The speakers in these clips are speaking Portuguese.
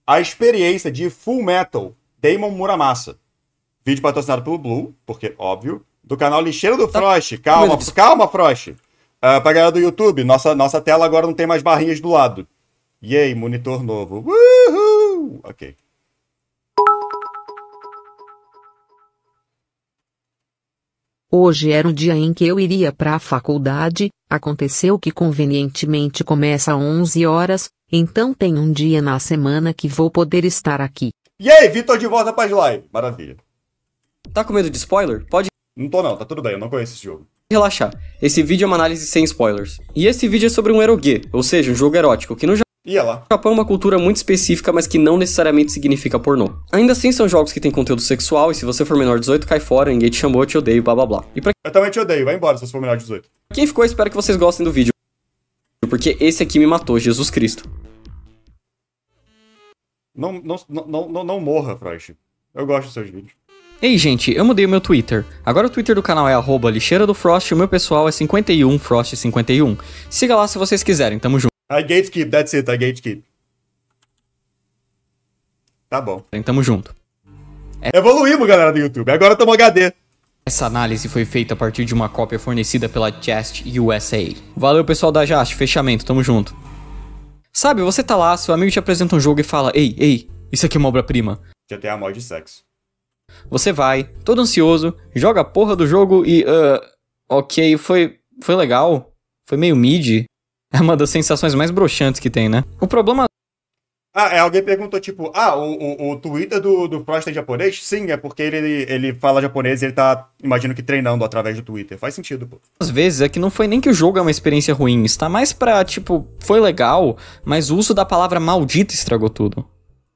a experiência de Full Metal, Damon Muramasa. Vídeo patrocinado pelo Blue, porque óbvio. Do canal Lixeira do Frost. Calma, Frost. Pra galera do YouTube, nossa tela agora não tem mais barrinhas do lado. Yay, monitor novo. Uhul! Ok. Hoje era um dia em que eu iria para a faculdade, aconteceu que convenientemente começa às 11 horas, então tem um dia na semana que vou poder estar aqui. E aí, Vitor de volta pra live. Maravilha. Tá com medo de spoiler? Pode Não tô não, tá tudo bem, eu não conheço esse jogo. relaxar. Esse vídeo é uma análise sem spoilers. E esse vídeo é sobre um eroge, ou seja, um jogo erótico, que no Ia lá. Japão é uma cultura muito específica, mas que não necessariamente significa pornô. Ainda assim, são jogos que têm conteúdo sexual, e se você for menor de 18, cai fora, ninguém te chamou, te odeio, blá blá blá. E pra Eu também te odeio, vai embora se você for menor de 18. quem ficou, espero que vocês gostem do vídeo, porque esse aqui me matou, Jesus Cristo. Não morra, Frost. Eu gosto dos seus vídeos. Ei, gente, eu mudei o meu Twitter. Agora o Twitter do canal é @lixeiradofrost e o meu pessoal é 51frost51. Siga lá se vocês quiserem, tamo junto. I gatekeep, that's it, I gatekeep. Tá bom. Tamo junto. Evoluímos, galera do YouTube. Agora estamos HD. Essa análise foi feita a partir de uma cópia fornecida pela Just USA. Valeu, pessoal da Just, fechamento, tamo junto. Sabe, você tá lá, seu amigo te apresenta um jogo e fala: Ei, isso aqui é uma obra-prima. GTA mod de sexo. Você vai, todo ansioso, joga a porra do jogo e... ok, foi legal. Foi meio mid. É uma das sensações mais broxantes que tem, né? O problema... Alguém perguntou, tipo, o Twitter do Frost é japonês? Sim, é porque ele fala japonês e ele tá, imagino que treinando através do Twitter. Faz sentido, pô. Às vezes é que não foi nem que o jogo é uma experiência ruim, está mais pra, tipo, foi legal, mas o uso da palavra maldita estragou tudo.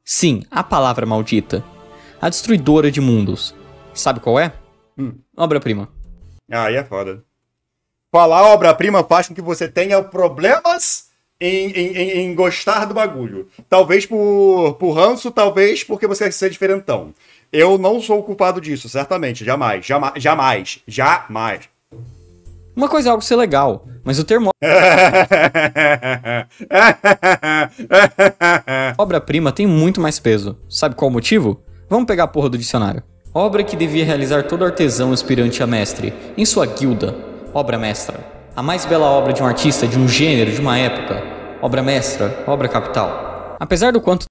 Sim, a palavra maldita. A destruidora de mundos. Sabe qual é? Obra-prima. Aí é foda. Falar obra-prima faz com que você tenha problemas em gostar do bagulho. Talvez por ranço, talvez porque você quer ser diferentão. Eu não sou o culpado disso, certamente. Jamais. Uma coisa é algo ser legal, mas o termo obra-prima tem muito mais peso. Sabe qual o motivo? Vamos pegar a porra do dicionário. Obra que devia realizar todo artesão aspirante a mestre, em sua guilda. Obra mestra. A mais bela obra de um artista, de um gênero, de uma época. Obra mestra, obra capital. Apesar do quanto...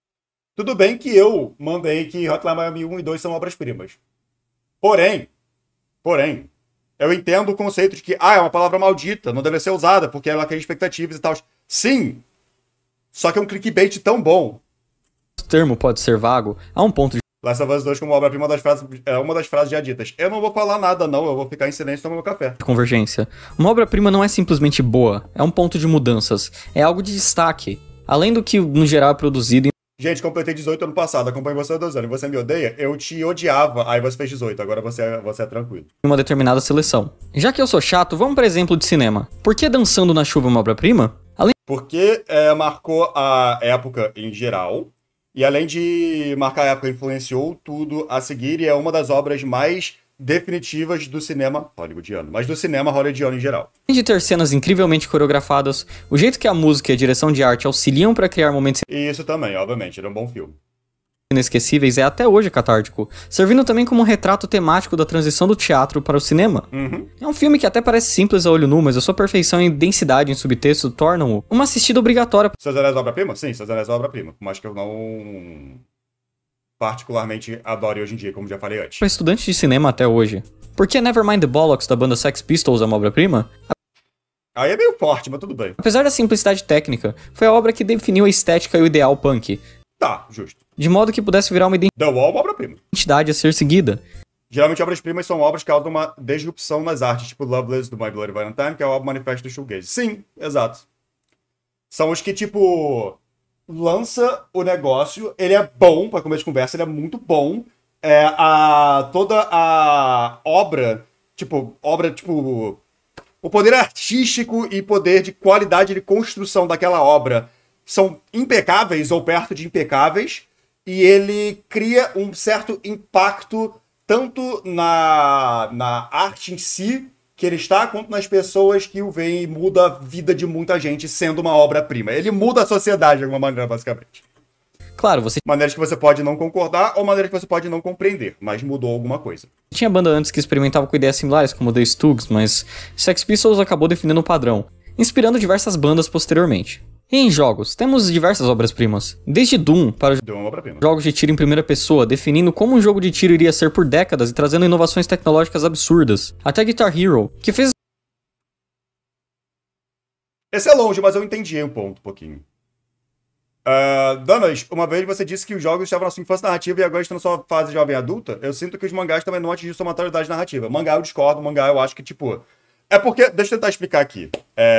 Tudo bem que eu mandei que Hotline Miami 1 e 2 são obras-primas. Porém, eu entendo o conceito de que, é uma palavra maldita, não deve ser usada, porque ela cria expectativas e tal. Sim, só que é um clickbait tão bom. O termo pode ser vago a um ponto de... Last of Us 2 como obra-prima é uma das frases já ditas. Eu não vou falar nada, não. Eu vou ficar em silêncio e tomar meu café. Convergência. Uma obra-prima não é simplesmente boa, é um ponto de mudanças. É algo de destaque. Além do que, no geral, é produzido... Gente, completei 18 ano passado. Acompanho você há 2 anos. Você me odeia? Eu te odiava. Aí você fez 18. Agora você é tranquilo. Em uma determinada seleção. Já que eu sou chato, vamos para exemplo de cinema. Por que Dançando na Chuva é uma obra-prima? Porque marcou a época em geral. E além de marcar a época, influenciou tudo a seguir. E é uma das obras mais definitivas do cinema hollywoodiano. Mas do cinema hollywoodiano em geral. Além de ter cenas incrivelmente coreografadas, o jeito que a música e a direção de arte auxiliam para criar momentos E isso também, obviamente. Era um bom filme. inesquecíveis é até hoje catártico, servindo também como um retrato temático da transição do teatro para o cinema. É um filme que até parece simples a olho nu, mas a sua perfeição e densidade em subtexto tornam-o uma assistida obrigatória. Seus Anéis é obra-prima? Sim, Seus Anéis é obra-prima. Mas que eu não particularmente adoro hoje em dia, como já falei antes. Para estudantes de cinema até hoje. Por que Nevermind the Bollocks da banda Sex Pistols é uma obra-prima? Aí é meio forte, mas tudo bem. Apesar da simplicidade técnica, foi a obra que definiu a estética e o ideal punk, Tá, justo. de modo que pudesse virar uma The Wall é uma obra-prima. identidade a ser seguida. Geralmente obras-primas são obras que causam uma disrupção nas artes, tipo Loveless, do My Bloody Valentine, que é o álbum manifesto do shoegaze. Sim, exato. São os que, tipo, lança o negócio, ele é bom, pra começo de conversa, ele é muito bom. Toda a obra, o poder artístico e poder de qualidade de construção daquela obra são impecáveis ou perto de impecáveis, e ele cria um certo impacto tanto na arte em si, que ele está, quanto nas pessoas que o veem, e muda a vida de muita gente sendo uma obra-prima. Ele muda a sociedade de alguma maneira, basicamente. Claro, você Maneiras que você pode não concordar ou maneiras que você pode não compreender, mas mudou alguma coisa. tinha banda antes que experimentava com ideias similares, como The Stooges, mas Sex Pistols acabou definindo um padrão, inspirando diversas bandas posteriormente. E em jogos, temos diversas obras-primas, desde Doom para os Deu uma obra-prima. jogos de tiro em primeira pessoa, definindo como um jogo de tiro iria ser por décadas e trazendo inovações tecnológicas absurdas, até Guitar Hero, que fez Esse é longe, mas eu entendi um ponto, um pouquinho. Danas, uma vez você disse que os jogos estavam na sua infância narrativa e agora estão na sua fase jovem adulta. Eu sinto que os mangás também não atingiram sua maturidade narrativa. Mangá eu discordo, mangá eu acho que, tipo... É porque... Deixa eu tentar explicar aqui.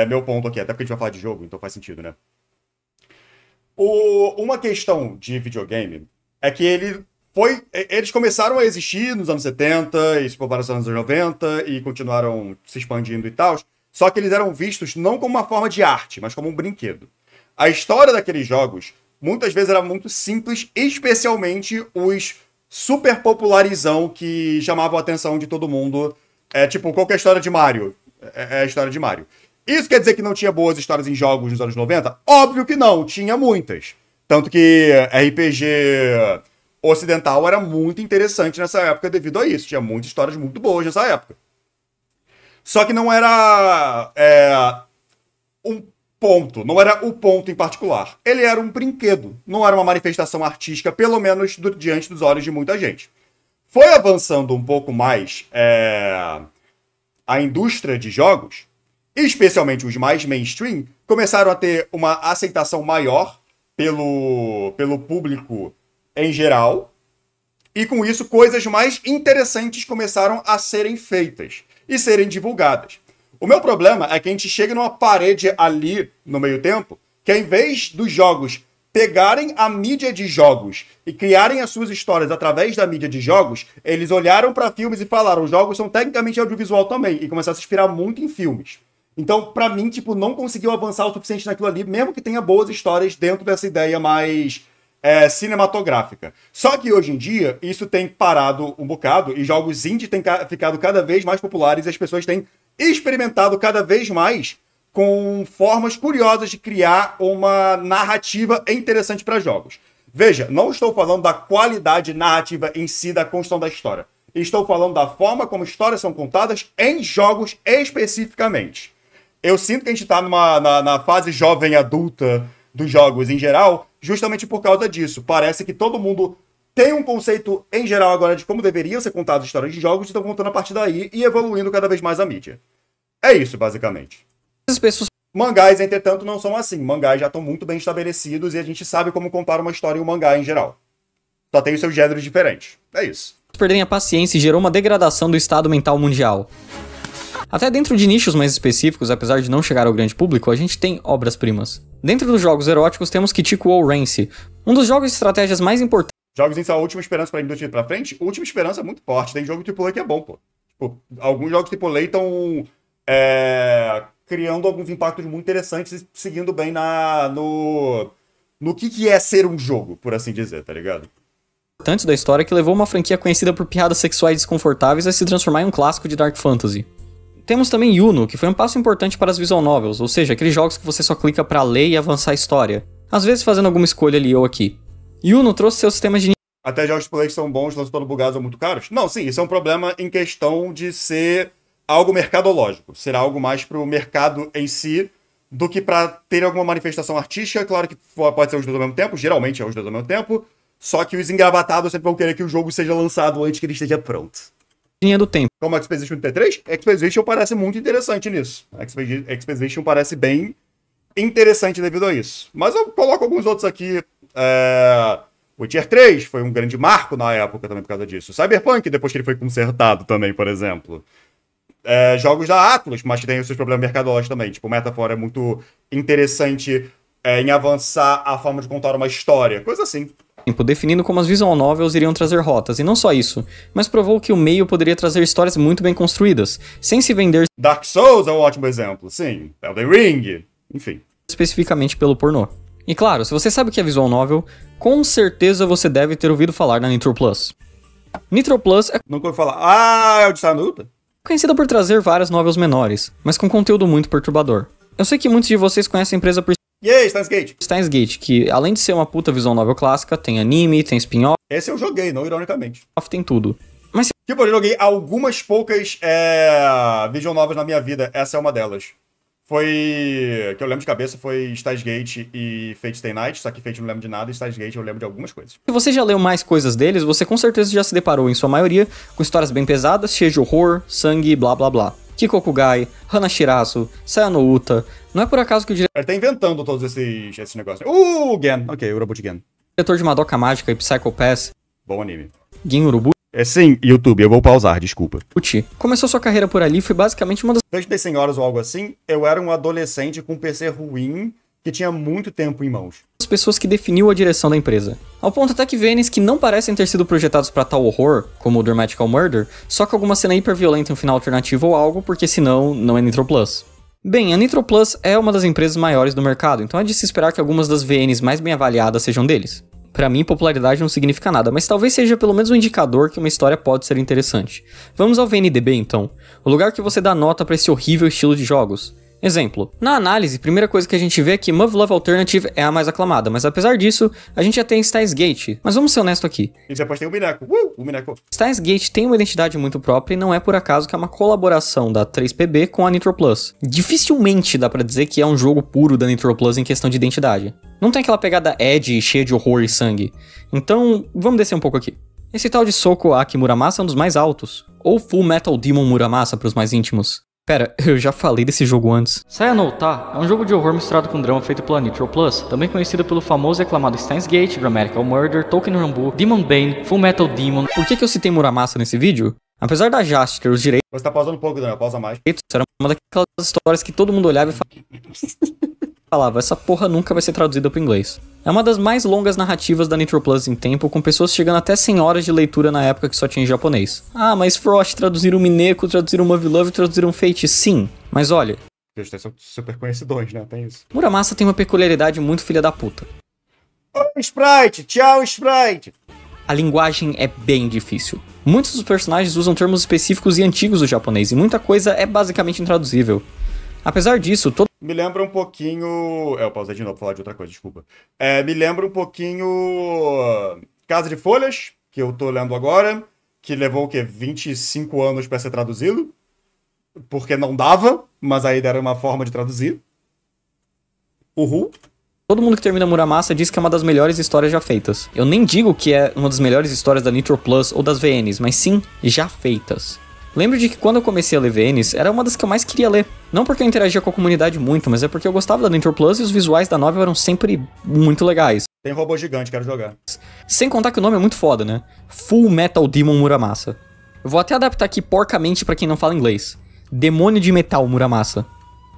Meu ponto aqui, até porque a gente vai falar de jogo, então faz sentido, né? Uma questão de videogame é que eles começaram a existir nos anos 70 e se popularam nos anos 90 e continuaram se expandindo e tal. Só que eles eram vistos não como uma forma de arte, mas como um brinquedo. A história daqueles jogos muitas vezes era muito simples, especialmente os super popularizão que chamavam a atenção de todo mundo. Tipo, qualquer história de Mario é a história de Mario. Isso quer dizer que não tinha boas histórias em jogos nos anos 90? Óbvio que não, tinha muitas. Tanto que RPG ocidental era muito interessante nessa época devido a isso. Tinha muitas histórias muito boas nessa época. Só que não era um ponto, não era o ponto em particular. Ele era um brinquedo, não era uma manifestação artística, pelo menos diante dos olhos de muita gente. Foi avançando um pouco mais a indústria de jogos, especialmente os mais mainstream, começaram a ter uma aceitação maior pelo público em geral, e com isso coisas mais interessantes começaram a serem feitas e serem divulgadas. O meu problema é que a gente chega numa parede ali no meio tempo, que ao invés dos jogos pegarem a mídia de jogos e criarem as suas histórias através da mídia de jogos, eles olharam para filmes e falaram, os jogos são tecnicamente audiovisual também, e começaram a se inspirar muito em filmes. Então, pra mim, tipo, não conseguiu avançar o suficiente naquilo ali, mesmo que tenha boas histórias dentro dessa ideia mais cinematográfica. Só que hoje em dia, isso tem parado um bocado, e jogos indie têm ficado cada vez mais populares, e as pessoas têm experimentado cada vez mais com formas curiosas de criar uma narrativa interessante para jogos. Veja, não estou falando da qualidade narrativa em si da construção da história. Estou falando da forma como histórias são contadas em jogos especificamente. Eu sinto que a gente está na fase jovem adulta dos jogos em geral, justamente por causa disso. Parece que todo mundo tem um conceito em geral agora de como deveriam ser contadas histórias de jogos e estão contando a partir daí e evoluindo cada vez mais a mídia. É isso, basicamente. as pessoas Mangás, entretanto, não são assim. Mangás já estão muito bem estabelecidos e a gente sabe como contar uma história em um mangá em geral. Só tem os seus gêneros diferentes. É isso. perderem a paciência e gerou uma degradação do estado mental mundial. Até dentro de nichos mais específicos, apesar de não chegar ao grande público, a gente tem obras-primas. Dentro dos jogos eróticos temos Kitiko ou Rance, um dos jogos de estratégias mais importantes. Jogos em sua última esperança pra indústria pra frente, última esperança é muito forte. Tem jogo AAA que é bom, pô. Tipo, alguns jogos AAA estão criando alguns impactos muito interessantes e seguindo bem no que é ser um jogo, por assim dizer, tá ligado? Importantes da história que levou uma franquia conhecida por piadas sexuais desconfortáveis a se transformar em um clássico de Dark Fantasy. Temos também Yuno, que foi um passo importante para as visual novels, ou seja, aqueles jogos que você só clica pra ler e avançar a história, às vezes fazendo alguma escolha ali ou aqui. Yuno trouxe seus sistemas de Até jogos AAA que são bons, lançam todo bugados ou muito caros? Não, sim, isso é um problema em questão de ser algo mercadológico, ser algo mais pro mercado em si, do que pra ter alguma manifestação artística. Claro que pode ser os dois ao mesmo tempo, geralmente é os dois ao mesmo tempo, só que os engravatados sempre vão querer que o jogo seja lançado antes que ele esteja pronto. linha do tempo. Como Expedition 33, Expedition parece muito interessante nisso. Expedition parece bem interessante devido a isso. Mas eu coloco alguns outros aqui. Witcher 3 foi um grande marco na época também por causa disso. Cyberpunk, depois que ele foi consertado também, por exemplo. Jogos da Atlus, mas que tem os seus problemas mercadológicos também. Tipo, o Metaphor é muito interessante em avançar a forma de contar uma história. Coisa assim. Definindo como as visual novels iriam trazer rotas, e não só isso, mas provou que o meio poderia trazer histórias muito bem construídas, sem se vender Dark Souls é um ótimo exemplo, sim. Elden Ring, enfim. especificamente pelo pornô. E claro, se você sabe o que é visual novel, com certeza você deve ter ouvido falar da Nitro Plus. Nitro Plus é Nunca ouvi falar. É o de Sanuta? conhecida por trazer várias novels menores, mas com conteúdo muito perturbador. Eu sei que muitos de vocês conhecem a empresa por E aí, Steins Gate? Steins Gate, que além de ser uma puta visual novel clássica, tem anime, tem spin-off, Esse eu joguei, não ironicamente. tem tudo. Mas Tipo, eu joguei algumas poucas visual novels na minha vida. Essa é uma delas. Que eu lembro de cabeça, foi Steins Gate e Fate Stay Night. Só que Fate eu não lembro de nada e Steins Gate eu lembro de algumas coisas. se você já leu mais coisas deles, você com certeza já se deparou, em sua maioria, com histórias bem pesadas, cheias de horror, sangue, blá blá blá. Kikokugai, Hana Shirasu, Sayano Uta. Não é por acaso que o Ele tá inventando todos esses negócios. Gen. Ok, Urobuchi Gen. diretor de Madoka Mágica e Psycho Pass, Bom anime. Gin Urobuchi, Sim, YouTube, eu vou pausar, desculpa. começou sua carreira por ali e foi basicamente uma das Desde das senhoras ou algo assim, eu era um adolescente com um PC ruim que tinha muito tempo em mãos. pessoas que definiu a direção da empresa. Ao ponto até que VNs que não parecem ter sido projetados pra tal horror, como o Dramatical Murder, só com alguma cena hiper violenta em um final alternativo ou algo, porque senão não é Nitro Plus. Bem, a Nitro Plus é uma das empresas maiores do mercado, então é de se esperar que algumas das VNs mais bem avaliadas sejam deles. Pra mim, popularidade não significa nada, mas talvez seja pelo menos um indicador que uma história pode ser interessante. Vamos ao VNDB então, o lugar que você dá nota pra esse horrível estilo de jogos. Exemplo, na análise, a primeira coisa que a gente vê é que Muv Luv Alternative é a mais aclamada, mas apesar disso, a gente já tem Steins Gate. Mas vamos ser honestos aqui. E depois tem o Mineko. O Mineko. Steins Gate tem uma identidade muito própria e não é por acaso que é uma colaboração da 3PB com a Nitro Plus. Dificilmente dá pra dizer que é um jogo puro da Nitro Plus em questão de identidade. Não tem aquela pegada edgy, cheia de horror e sangue. Então, vamos descer um pouco aqui. Esse tal de Soko Aki Muramasa é um dos mais altos, ou Full Metal Demon Muramasa para os mais íntimos. Pera, eu já falei desse jogo antes. Sayano Uta é um jogo de horror misturado com drama feito pela Nitro Plus, também conhecido pelo famoso e aclamado Steins Gate, Grammatical Murder, Token Rambu, Demon Bane, Full Metal Demon. Por que eu citei Muramasa nesse vídeo? Apesar da Just ter os direitos, Você tá pausando um pouco, Daniel, pausa mais. era uma daquelas histórias que todo mundo olhava e falava, essa porra nunca vai ser traduzida para inglês. É uma das mais longas narrativas da Nitro Plus em tempo, com pessoas chegando até 100 horas de leitura na época que só tinha em japonês. Ah, mas Frost, traduziram Mineko, traduziram Muv Luv, traduziram Fate, sim. Mas olha, Eles são super conhecidões, né? Tem isso. Muramasa tem uma peculiaridade muito filha da puta. Oi, Sprite! Tchau, Sprite! A linguagem é bem difícil. Muitos dos personagens usam termos específicos e antigos do japonês, e muita coisa é basicamente intraduzível. Apesar disso, todo Me lembra um pouquinho... eu pausei de novo pra falar de outra coisa, desculpa. Me lembra um pouquinho... Casa de Folhas, que eu tô lendo agora, que levou o quê? 25 anos pra ser traduzido. Porque não dava, mas aí deram uma forma de traduzir. Uhul. Todo mundo que termina Muramasa diz que é uma das melhores histórias já feitas. Eu nem digo que é uma das melhores histórias da Nitro Plus ou das VNs, mas sim, já feitas. Lembro de que quando eu comecei a ler VNs, era uma das que eu mais queria ler. Não porque eu interagia com a comunidade muito, mas é porque eu gostava da Nitro Plus e os visuais da novel eram sempre muito legais. Tem robô gigante, quero jogar. Sem contar que o nome é muito foda, né? Full Metal Demon Muramasa. Eu vou até adaptar aqui porcamente pra quem não fala inglês. Demônio de Metal Muramasa.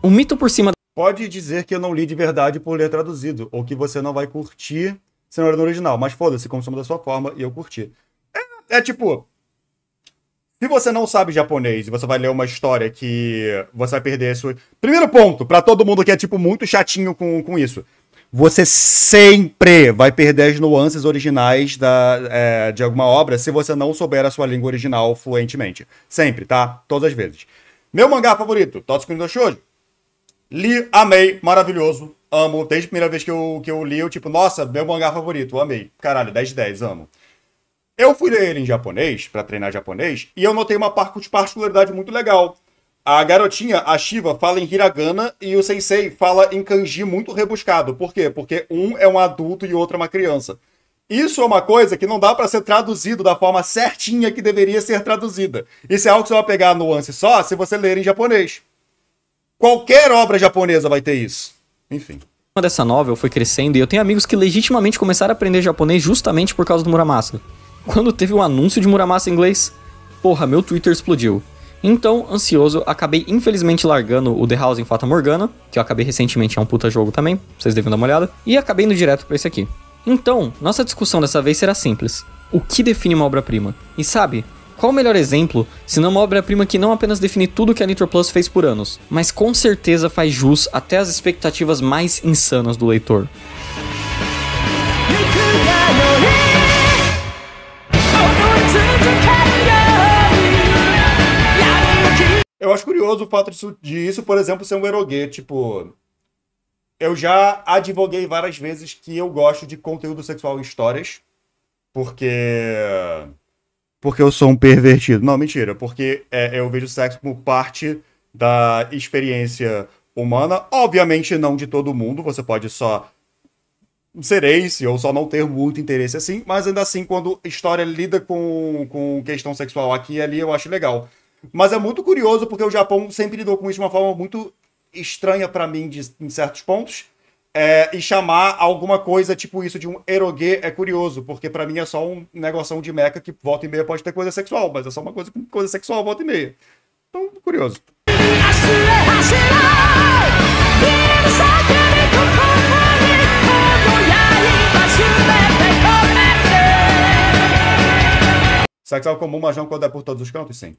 Um mito por cima Pode dizer que eu não li de verdade por ler traduzido, ou que você não vai curtir se não ler no original, mas foda-se, consuma da sua forma e eu curti. Tipo, se você não sabe japonês e você vai ler uma história que você vai perder a sua... Primeiro ponto, pra todo mundo que é, tipo, muito chatinho com isso. Você sempre vai perder as nuances originais de alguma obra se você não souber a sua língua original fluentemente. Sempre, tá? Todas as vezes. Meu mangá favorito, Totsuki no Shoujo. Li, amei, maravilhoso, amo. Desde a primeira vez que eu li, eu tipo, nossa, meu mangá favorito, amei. Caralho, 10 de 10, amo. Eu fui ler ele em japonês, pra treinar japonês, e eu notei uma particularidade muito legal. A garotinha, a Shiva, fala em hiragana e o sensei fala em kanji muito rebuscado. Por quê? Porque um é um adulto e o outro é uma criança. Isso é uma coisa que não dá pra ser traduzido da forma certinha que deveria ser traduzida. Isso é algo que você vai pegar a nuance só se você ler em japonês. Qualquer obra japonesa vai ter isso. Enfim. dessa novel foi crescendo e eu tenho amigos que legitimamente começaram a aprender japonês justamente por causa do Muramasa. Quando teve um anúncio de Muramasa em inglês, porra, meu Twitter explodiu. Então, ansioso, acabei infelizmente largando o The House em Fata Morgana, que eu acabei recentemente, é um puta jogo também, vocês devem dar uma olhada, e acabei indo direto pra esse aqui. Então, nossa discussão dessa vez será simples. O que define uma obra-prima? E sabe, qual o melhor exemplo, se não uma obra-prima que não apenas define tudo que a Nitro Plus fez por anos, mas com certeza faz jus até as expectativas mais insanas do leitor? Eu acho curioso o fato disso, por exemplo, ser um eroge, tipo... Eu já advoguei várias vezes que eu gosto de conteúdo sexual em histórias, porque eu sou um pervertido. Não, mentira, porque eu vejo sexo como parte da experiência humana. Obviamente não de todo mundo, você pode só ser ace ou só não ter muito interesse assim, mas ainda assim, quando a história lida com questão sexual aqui e ali, eu acho legal. Mas é muito curioso porque o Japão sempre lidou com isso de uma forma muito estranha pra mim em certos pontos. E chamar alguma coisa tipo isso de um eroge é curioso, porque pra mim é só um negoção de meca que volta e meia pode ter coisa sexual, mas é só uma coisa com coisa sexual volta e meia. Então, curioso. Sexual comum, mas não quando é por todos os cantos, sim.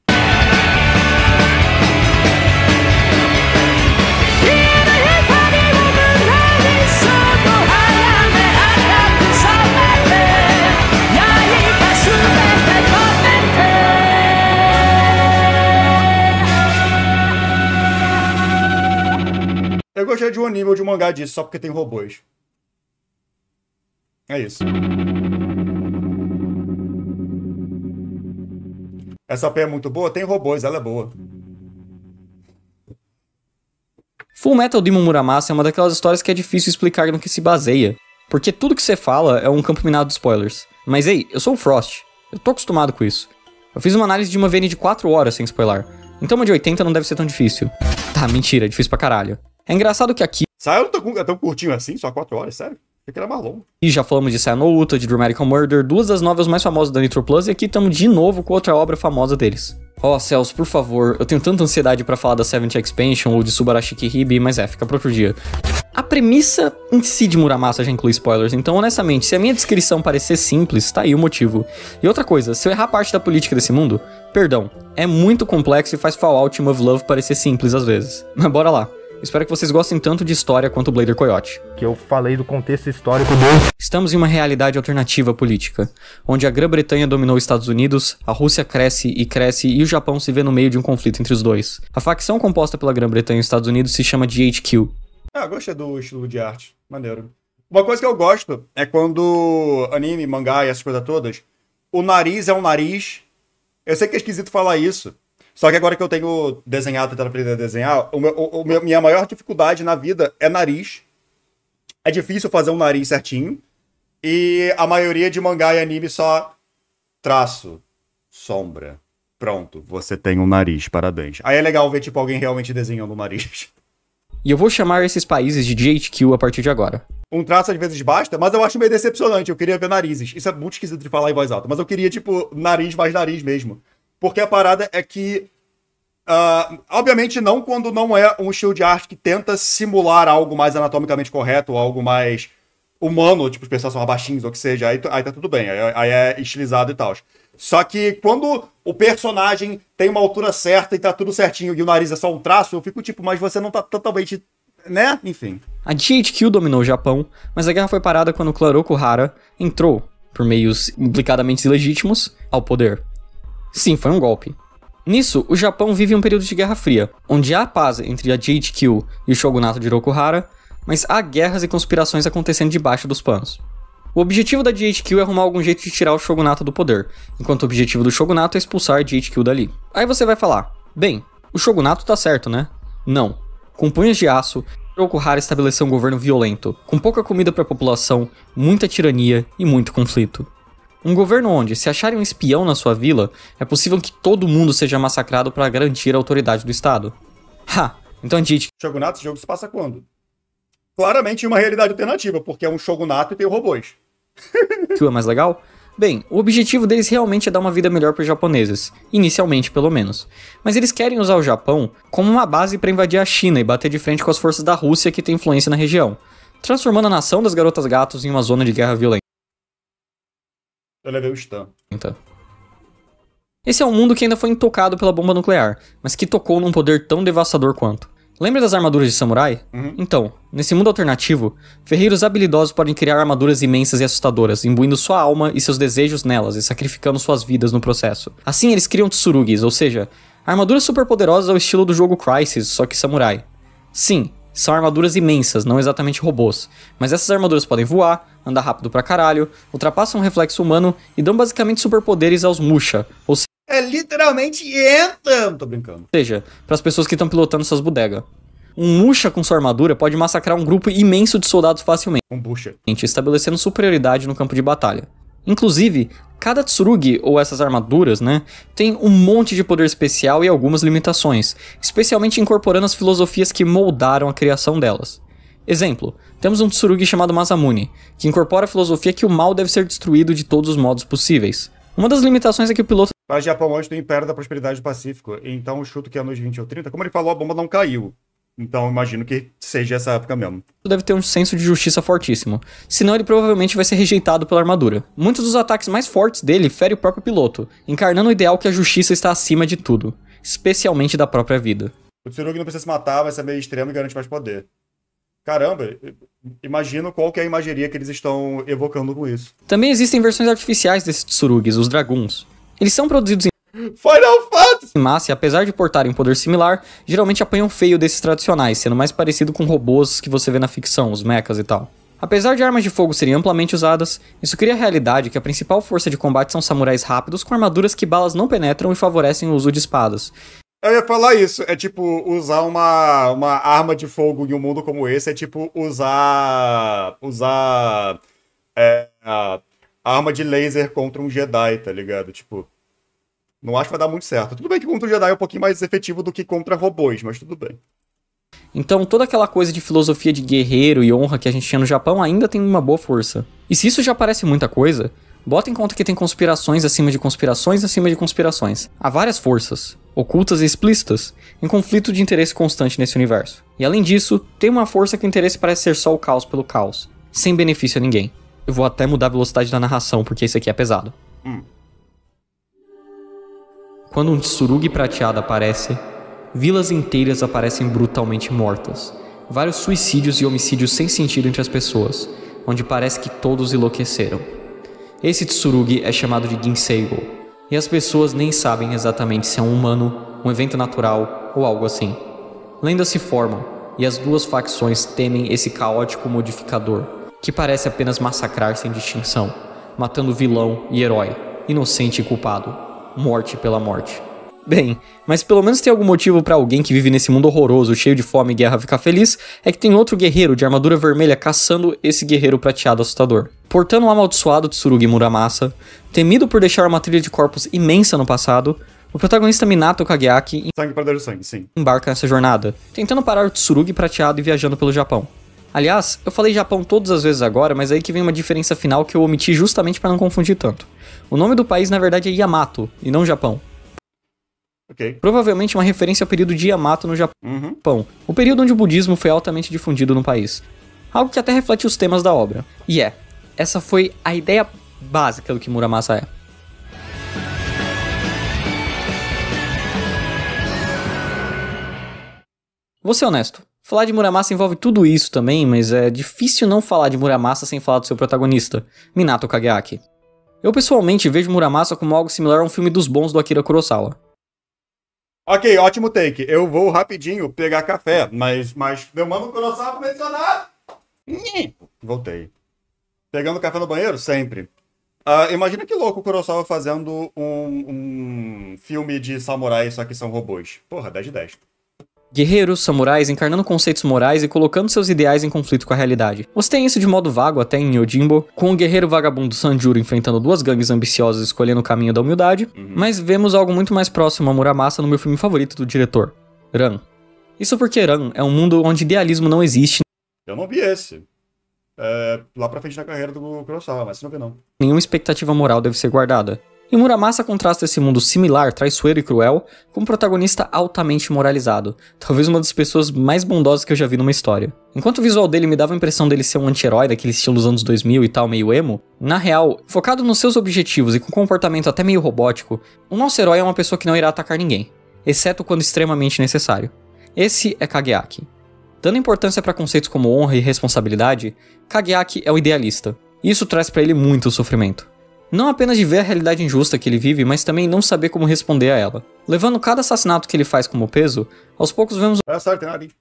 Eu gostaria de um anime ou de um mangá disso, só porque tem robôs. É isso. Essa OP é muito boa? Tem robôs, ela é boa. Full Metal Demon Muramasa é uma daquelas histórias que é difícil explicar no que se baseia, porque tudo que você fala é um campo minado de spoilers. Mas ei, eu sou o Frost, eu tô acostumado com isso. Eu fiz uma análise de uma VN de 4 horas sem spoiler, então uma de 80 não deve ser tão difícil. Tá, mentira, é difícil pra caralho. É engraçado que aqui... Saiu tão curtinho assim? Só 4 horas, sério? Achei que era mais longo. E já falamos de Sayano Uta, de Dramatical Murder, duas das novelas mais famosas da Nitro Plus, e aqui estamos de novo com outra obra famosa deles. Oh, Celso, por favor, eu tenho tanta ansiedade pra falar da Seventh Expansion ou de Subarashiki Hibi, mas fica pra outro dia. A premissa em si de Muramasa já inclui spoilers, então honestamente, se a minha descrição parecer simples, tá aí o motivo. E outra coisa, se eu errar parte da política desse mundo, perdão, é muito complexo e faz Fallout e Love Love parecer simples às vezes. Mas bora lá. Espero que vocês gostem tanto de história quanto o Blader Coyote. Que eu falei do contexto histórico Estamos em uma realidade alternativa política, onde a Grã-Bretanha dominou os Estados Unidos, a Rússia cresce e o Japão se vê no meio de um conflito entre os dois. A facção composta pela Grã-Bretanha e os Estados Unidos se chama GHQ. Eu gostei do estilo de arte, maneiro. Uma coisa que eu gosto é quando anime, mangá e essas coisas todas, o nariz é um nariz. Eu sei que é esquisito falar isso. Só que agora que eu tenho desenhado, tentando aprender a desenhar, minha maior dificuldade na vida é nariz. É difícil fazer um nariz certinho. E a maioria de mangá e anime só traço, sombra. Pronto, você tem um nariz, parabéns. Aí é legal ver, tipo, alguém realmente desenhando um nariz. E eu vou chamar esses países de GHQ a partir de agora. Um traço às vezes basta, mas eu acho meio decepcionante. Eu queria ver narizes. Isso é muito esquisito de falar em voz alta. Mas eu queria, tipo, nariz mais nariz mesmo. Porque a parada é que, obviamente não quando não é um estilo de arte que tenta simular algo mais anatomicamente correto, algo mais humano, tipo, os pessoas são baixinhos ou o que seja, aí tá tudo bem, aí é estilizado e tal. Só que quando o personagem tem uma altura certa e tá tudo certinho e o nariz é só um traço, eu fico tipo, mas você não tá totalmente, né? Enfim. A GHQ dominou o Japão, mas a guerra foi parada quando o Clan Okuhara entrou, por meios implicadamente ilegítimos, ao poder. Sim, foi um golpe. Nisso, o Japão vive um período de Guerra Fria, onde há paz entre a GHQ e o shogunato de Rokuhara, mas há guerras e conspirações acontecendo debaixo dos panos. O objetivo da GHQ é arrumar algum jeito de tirar o shogunato do poder, enquanto o objetivo do shogunato é expulsar a GHQ dali. Aí você vai falar, bem, o shogunato tá certo, né? Não. Com punhos de aço, Rokuhara estabeleceu um governo violento, com pouca comida para a população, muita tirania e muito conflito. Um governo onde, se acharem um espião na sua vila, é possível que todo mundo seja massacrado para garantir a autoridade do Estado. Ha! Então a GHQ... Shogunato, esse jogo se passa quando? Claramente em uma realidade alternativa, porque é um shogunato e tem robôs. é mais legal? Bem, o objetivo deles realmente é dar uma vida melhor para os japoneses, inicialmente pelo menos. Mas eles querem usar o Japão como uma base para invadir a China e bater de frente com as forças da Rússia que têm influência na região, transformando a nação das garotas gatos em uma zona de guerra violenta. Eu levei o stun. Esse é um mundo que ainda foi intocado pela bomba nuclear, mas que tocou num poder tão devastador quanto. Lembra das armaduras de samurai? Uhum. Então, nesse mundo alternativo, ferreiros habilidosos podem criar armaduras imensas e assustadoras, imbuindo sua alma e seus desejos nelas e sacrificando suas vidas no processo. Assim, eles criam tsurugis, ou seja, armaduras superpoderosas ao estilo do jogo Crysis, só que samurai. Sim, São armaduras imensas, não exatamente robôs, mas essas armaduras podem voar, andar rápido pra caralho, ultrapassam o reflexo humano e dão basicamente superpoderes aos Musha, ou É literalmente Anthem! Tô brincando. seja, para as pessoas que estão pilotando suas bodegas. Um Musha com sua armadura pode massacrar um grupo imenso de soldados facilmente, Bucha. estabelecendo superioridade no campo de batalha. Inclusive, cada Tsurugi, ou essas armaduras, né, tem um monte de poder especial e algumas limitações, especialmente incorporando as filosofias que moldaram a criação delas. Exemplo, temos um Tsurugi chamado Masamune, que incorpora a filosofia que o mal deve ser destruído de todos os modos possíveis. Uma das limitações é que o piloto Para Japão antes do Império da Prosperidade do Pacífico, então eu chuto que é anos 20 ou 30. Como ele falou, a bomba não caiu. Então eu imagino que seja essa época mesmo. deve ter um senso de justiça fortíssimo, senão ele provavelmente vai ser rejeitado pela armadura. Muitos dos ataques mais fortes dele ferem o próprio piloto, encarnando o ideal que a justiça está acima de tudo, especialmente da própria vida. O Tsurugi não precisa se matar, vai ser meio extremo e garante mais poder. Caramba, imagino qual que é a imageria que eles estão evocando com isso. Também existem versões artificiais desses Tsurugis, os Draguns. Eles são produzidos Final Fantasy! em massa e, apesar de portarem um poder similar, geralmente apanham feio desses tradicionais, sendo mais parecido com robôs que você vê na ficção, os mechas e tal. Apesar de armas de fogo serem amplamente usadas, isso cria a realidade que a principal força de combate são samurais rápidos com armaduras que balas não penetram e favorecem o uso de espadas. Eu ia falar isso, é tipo, usar uma arma de fogo em um mundo como esse é tipo usar a arma de laser contra um Jedi, tá ligado? Tipo, não acho que vai dar muito certo. Tudo bem que contra um Jedi é um pouquinho mais efetivo do que contra robôs, mas tudo bem. Então toda aquela coisa de filosofia de guerreiro e honra que a gente tinha no Japão ainda tem uma boa força. E se isso já parece muita coisa, bota em conta que tem conspirações acima de conspirações acima de conspirações. Há várias forças, ocultas e explícitas, em conflito de interesse constante nesse universo. E além disso, tem uma força que o interesse parece ser só o caos pelo caos, sem benefício a ninguém. Eu vou até mudar a velocidade da narração, porque isso aqui é pesado. Quando um Tsurugi prateado aparece, vilas inteiras aparecem brutalmente mortas. Vários suicídios e homicídios sem sentido entre as pessoas, onde parece que todos enlouqueceram. Esse Tsurugi é chamado de Ginseigo, e as pessoas nem sabem exatamente se é um humano, um evento natural ou algo assim. Lendas se formam, e as duas facções temem esse caótico modificador, que parece apenas massacrar sem distinção, matando vilão e herói, inocente e culpado, morte pela morte. Bem, mas pelo menos tem algum motivo pra alguém que vive nesse mundo horroroso, cheio de fome e guerra ficar feliz, é que tem outro guerreiro de armadura vermelha caçando esse guerreiro prateado assustador. Portando o amaldiçoado Tsurugi Muramasa, temido por deixar uma trilha de corpos imensa no passado, o protagonista Minato Kageaki Sangue para dar sangue, sim. embarca nessa jornada, tentando parar o Tsurugi prateado e viajando pelo Japão. Aliás, eu falei Japão todas as vezes agora, mas aí que vem uma diferença final que eu omiti justamente pra não confundir tanto. O nome do país na verdade é Yamato, e não Japão. Ok. Provavelmente uma referência ao período de Yamato no Japão, o período onde o budismo foi altamente difundido no país. Algo que até reflete os temas da obra. E essa foi a ideia básica do que Muramasa é. Vou ser honesto, falar de Muramasa envolve tudo isso também, mas é difícil não falar de Muramasa sem falar do seu protagonista, Minato Kageaki. Eu pessoalmente vejo Muramasa como algo similar a um filme dos bons do Akira Kurosawa. Ok, ótimo take. Eu vou rapidinho pegar café, mas meu mano Kurosawa mencionado. Voltei. Pegando café no banheiro? Sempre. Imagina que louco o Kurosawa fazendo um filme de samurai, só que são robôs. Porra, 10 de 10. Guerreiros, samurais, encarnando conceitos morais e colocando seus ideais em conflito com a realidade. Você tem isso de modo vago até em Yojimbo, com o guerreiro vagabundo Sanjuro enfrentando duas gangues ambiciosas escolhendo o caminho da humildade, mas vemos algo muito mais próximo a Muramasa no meu filme favorito do diretor, Ran. Isso porque Ran é um mundo onde idealismo não existe. Eu não vi esse. Lá pra frente na carreira do Kurosawa, mas você não vê não. Nenhuma expectativa moral deve ser guardada. E Muramasa contrasta esse mundo similar, traiçoeiro e cruel, com um protagonista altamente moralizado, talvez uma das pessoas mais bondosas que eu já vi numa história. Enquanto o visual dele me dava a impressão dele ser um anti-herói daquele estilo dos anos 2000 e tal, meio emo, na real, focado nos seus objetivos e com um comportamento até meio robótico, o nosso herói é uma pessoa que não irá atacar ninguém, exceto quando extremamente necessário. Esse é Kageaki. Dando importância para conceitos como honra e responsabilidade, Kageaki é o idealista, e isso traz para ele muito sofrimento. Não apenas de ver a realidade injusta que ele vive, mas também não saber como responder a ela. Levando cada assassinato que ele faz como peso, aos poucos vemos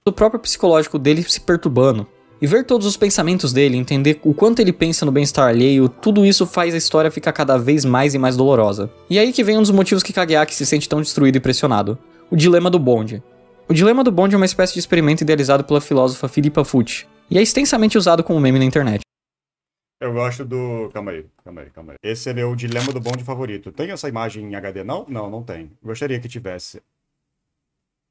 o próprio psicológico dele se perturbando. E ver todos os pensamentos dele, entender o quanto ele pensa no bem-estar alheio, tudo isso faz a história ficar cada vez mais e mais dolorosa. E aí que vem um dos motivos que Kageaki se sente tão destruído e pressionado. O dilema do bonde. O dilema do bonde é uma espécie de experimento idealizado pela filósofa Philippa Foot, e é extensamente usado como meme na internet. Eu gosto do... Calma aí. Esse é meu dilema do bonde favorito. Tem essa imagem em HD, não? Não tem. Gostaria que tivesse.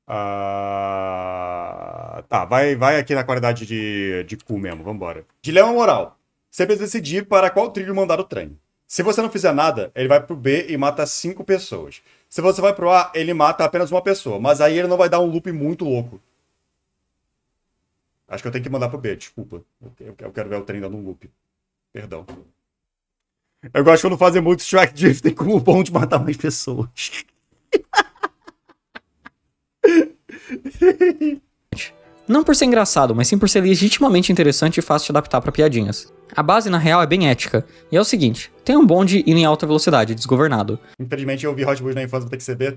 Tá, vai aqui na qualidade de cu mesmo, vambora. Dilema moral. Você precisa decidir para qual trilho mandar o trem. Se você não fizer nada, ele vai pro B e mata 5 pessoas. Se você vai pro A, ele mata apenas uma pessoa. Mas aí ele não vai dar um loop muito louco. Acho que eu tenho que mandar pro B, desculpa. Eu quero ver o trem dando um loop. Perdão. Eu gosto quando fazem muito track drifting com o bom de matar mais pessoas. Não por ser engraçado, mas sim por ser legitimamente interessante e fácil de adaptar pra piadinhas. A base, na real, é bem ética. E é o seguinte, tem um bonde indo em alta velocidade, desgovernado. Infelizmente eu vi Hot Wheels na infância, vou ter que ser B.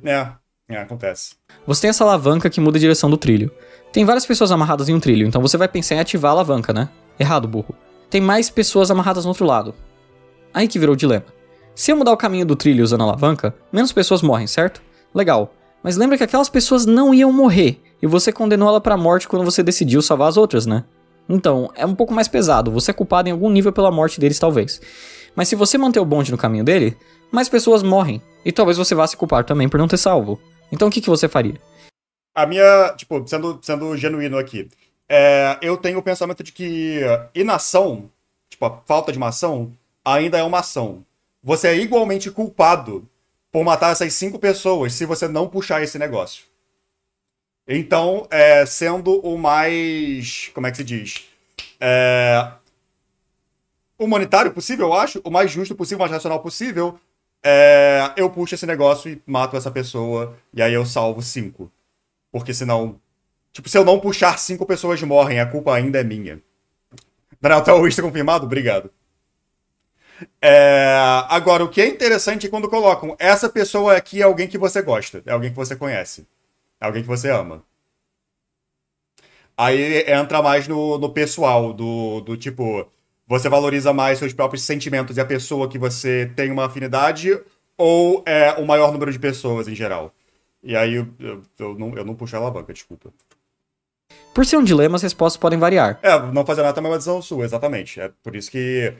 Acontece. Você tem essa alavanca que muda a direção do trilho. Tem várias pessoas amarradas em um trilho, então você vai pensar em ativar a alavanca, né? Errado, burro. Tem mais pessoas amarradas no outro lado. Aí que virou o dilema. Se eu mudar o caminho do trilho usando a alavanca, menos pessoas morrem, certo? Legal. Mas lembra que aquelas pessoas não iam morrer, e você condenou ela pra morte quando você decidiu salvar as outras, né? Então, é um pouco mais pesado, você é culpado em algum nível pela morte deles talvez. Mas se você manter o bonde no caminho dele, mais pessoas morrem, e talvez você vá se culpar também por não ter salvo. Então o que você faria? A minha, tipo, sendo genuíno aqui, eu tenho o pensamento de que inação, tipo, a falta de uma ação, ainda é uma ação. Você é igualmente culpado por matar essas 5 pessoas se você não puxar esse negócio. Então, sendo o mais, como é que se diz? Humanitário possível, eu acho, o mais justo possível, o mais racional possível, eu puxo esse negócio e mato essa pessoa, e aí eu salvo 5. Porque senão, tipo, se eu não puxar 5 pessoas morrem, a culpa ainda é minha. Daniel, tá o confirmado? Obrigado. Agora, o que é interessante é quando colocam essa pessoa aqui é alguém que você gosta, é alguém que você conhece, é alguém que você ama. Aí entra mais no pessoal, do tipo, você valoriza mais seus próprios sentimentos e a pessoa que você tem uma afinidade, ou o maior número de pessoas em geral. E aí eu não puxo a alavanca, desculpa. Por ser um dilema, as respostas podem variar. Não fazer nada também é uma decisão sua, exatamente. É por isso que,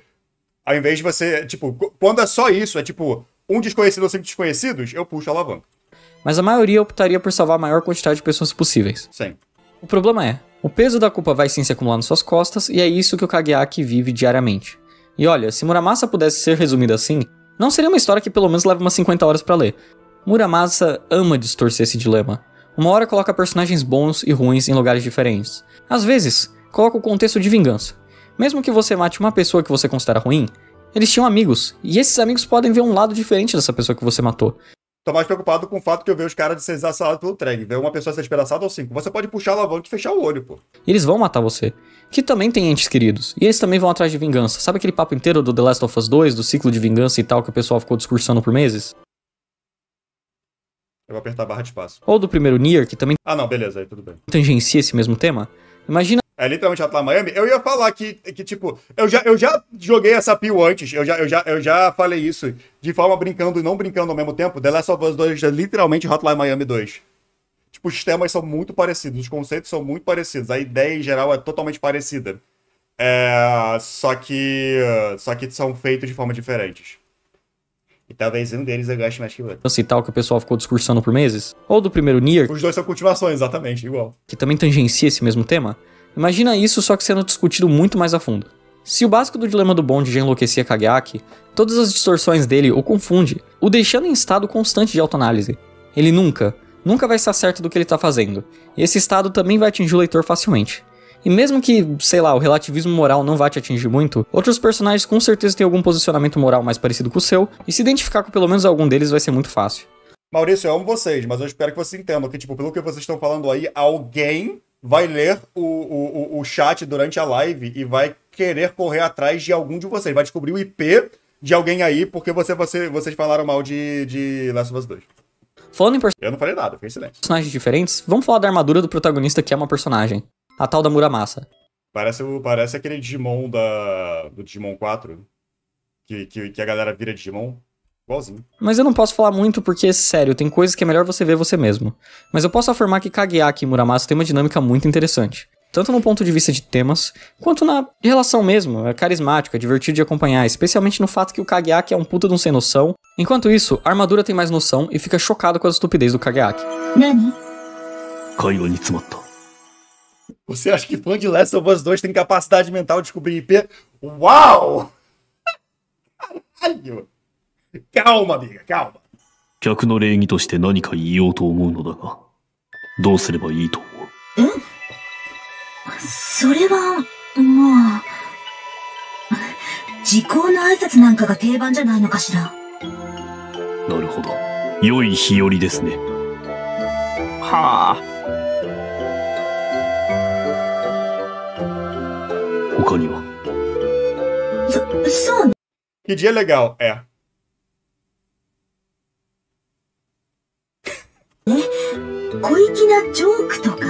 ao invés de você, tipo, quando é só isso, é tipo, um desconhecido ou 5 desconhecidos, eu puxo a alavanca. Mas a maioria optaria por salvar a maior quantidade de pessoas possíveis. Sim. O problema é, o peso da culpa vai sim se acumular nas suas costas, e é isso que o Kageaki vive diariamente. E olha, se Muramasa pudesse ser resumido assim, não seria uma história que pelo menos leva umas 50 horas pra ler. Muramasa ama distorcer esse dilema. Uma hora coloca personagens bons e ruins em lugares diferentes. Às vezes, coloca o contexto de vingança. Mesmo que você mate uma pessoa que você considera ruim, eles tinham amigos, e esses amigos podem ver um lado diferente dessa pessoa que você matou. Tô mais preocupado com o fato que eu vejo os caras de ser assassinados pelo trem. Ver uma pessoa ser despedaçada ou 5. Você pode puxar a alavanca e fechar o olho, pô. E eles vão matar você. Que também tem entes queridos. E eles também vão atrás de vingança. Sabe aquele papo inteiro do The Last of Us 2, do ciclo de vingança e tal, que o pessoal ficou discursando por meses? Eu vou apertar a barra de espaço. Ou do primeiro Nier, que também não, beleza, aí tudo bem. tangencia esse mesmo tema. Imagina... literalmente Hotline Miami. Eu ia falar que tipo, eu já joguei essa pio antes, eu já falei isso de forma brincando e não brincando ao mesmo tempo. The Last of Us 2 é literalmente Hotline Miami 2. Tipo, os temas são muito parecidos, os conceitos são muito parecidos, a ideia em geral é totalmente parecida. Só que são feitos de formas diferentes. E talvez um deles eu goste mais que o outro. E tal, que o pessoal ficou discursando por meses. Ou do primeiro Nier, Os dois são continuações, exatamente, igual. que também tangencia esse mesmo tema. Imagina isso só que sendo discutido muito mais a fundo. Se o básico do dilema do bonde já enlouquecia Kageaki, todas as distorções dele o confunde, o deixando em estado constante de autoanálise. Ele nunca vai estar certo do que ele tá fazendo. E esse estado também vai atingir o leitor facilmente. E mesmo que, sei lá, o relativismo moral não vá te atingir muito, outros personagens com certeza têm algum posicionamento moral mais parecido com o seu, e se identificar com pelo menos algum deles vai ser muito fácil. Maurício, eu amo vocês, mas eu espero que vocês entendam que, tipo, pelo que vocês estão falando aí, alguém vai ler o chat durante a live e vai querer correr atrás de algum de vocês. Vai descobrir o IP de alguém aí porque vocês falaram mal de Last of Us 2. Falando em Eu não falei nada, fiquei em silêncio. personagens diferentes, vamos falar da armadura do protagonista, que é uma personagem. A tal da Muramasa. Parece aquele Digimon do Digimon 4, que a galera vira Digimon. Igualzinho. Mas eu não posso falar muito porque, sério, tem coisas que é melhor você ver você mesmo. Mas eu posso afirmar que Kageaki e Muramasa têm uma dinâmica muito interessante. Tanto no ponto de vista de temas, quanto na relação mesmo. É carismático, é divertido de acompanhar, especialmente no fato que o Kageaki é um puta de um sem noção. Enquanto isso, a armadura tem mais noção e fica chocado com a estupidez do Kageaki. Você acha que fã de Last of Us 2 tem capacidade mental de descobrir IP? Uau! Caralho! Calma, amiga, calma. 客の礼儀として何か言おうと思うのだが、どうすればいいと思う？それは、まあ、時効の挨拶なんかが定番じゃないのかしら。なるほど。良い日和ですね。はあ。他には？そうね。 Que dia legal, é. 小粋なジョークとか。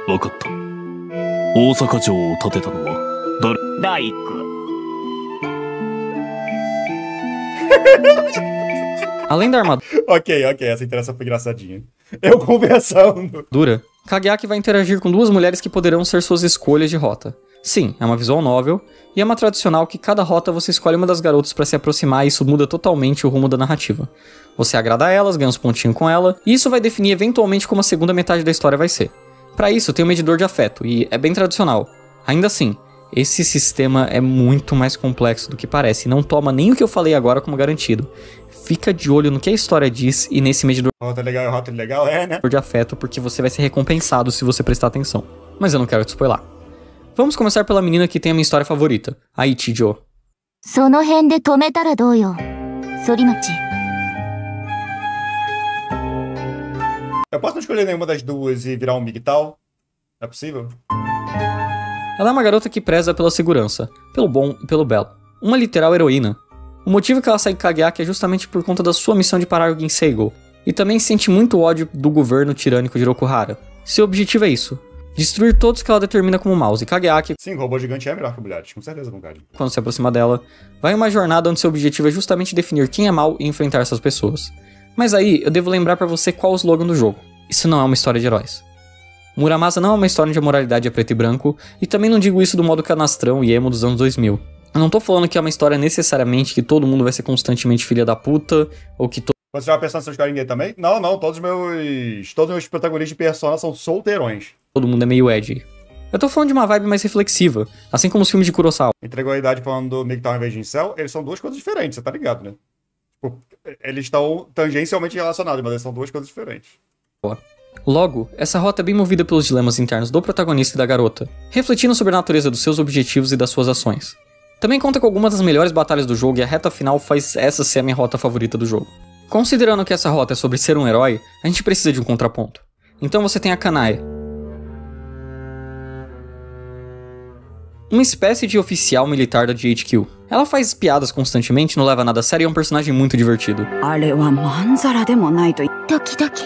わかった。大阪城を建てたのは誰？第一句。 Além da armadura, Ok, essa interação foi engraçadinha. Eu conversando. Kageaki vai interagir com duas mulheres que poderão ser suas escolhas de rota. Sim, é uma visual novel, e é uma tradicional que cada rota você escolhe uma das garotas pra se aproximar e isso muda totalmente o rumo da narrativa. Você agrada a elas, ganha uns pontinhos com ela, e isso vai definir eventualmente como a segunda metade da história vai ser. Pra isso tem um medidor de afeto, e é bem tradicional. Ainda assim, esse sistema é muito mais complexo do que parece, e não toma nem o que eu falei agora como garantido. Fica de olho no que a história diz e nesse medidor Rota legal, é, né? de afeto, porque você vai ser recompensado se você prestar atenção. Mas eu não quero te spoiler. Vamos começar pela menina que tem a minha história favorita, a Ichijo. その辺で止めたらどうよ、反町。 Eu posso não escolher nenhuma das duas e virar um MGTOW? É possível? Ela é uma garota que preza pela segurança, pelo bom e pelo belo. Uma literal heroína. O motivo que ela segue Kageaki é justamente por conta da sua missão de parar o Ginseigo, e também sente muito ódio do governo tirânico de Rokuhara. Seu objetivo é isso: destruir todos que ela determina como maus, e Kageaki, Sim, o robô gigante é melhor que mulheres, com certeza, Bunkai. quando se aproxima dela, vai em uma jornada onde seu objetivo é justamente definir quem é mau e enfrentar essas pessoas. Mas aí, eu devo lembrar pra você qual é o slogan do jogo. Isso não é uma história de heróis. Muramasa não é uma história onde a moralidade é preto e branco, e também não digo isso do modo canastrão e emo dos anos 2000. Eu não tô falando que é uma história necessariamente que todo mundo vai ser constantemente filha da puta, ou que Você já pensando em seus carinha também? Não, todos os meus protagonistas de Persona são solteirões. todo mundo é meio edgy. Eu tô falando de uma vibe mais reflexiva, assim como os filmes de Kurosawa. Entregou a idade falando do MGTOW em vez de Incel, eles são duas coisas diferentes, você tá ligado, né? Tipo, eles estão tangencialmente relacionados, mas eles são duas coisas diferentes. Logo, essa rota é bem movida pelos dilemas internos do protagonista e da garota, refletindo sobre a natureza dos seus objetivos e das suas ações. Também conta com algumas das melhores batalhas do jogo e a reta final faz essa ser a minha rota favorita do jogo. Considerando que essa rota é sobre ser um herói, a gente precisa de um contraponto. Então você tem a Kanae, uma espécie de oficial militar da GHQ. Ela faz piadas constantemente, não leva nada a sério e é um personagem muito divertido. あれはまんざらでもないと。ドキドキ。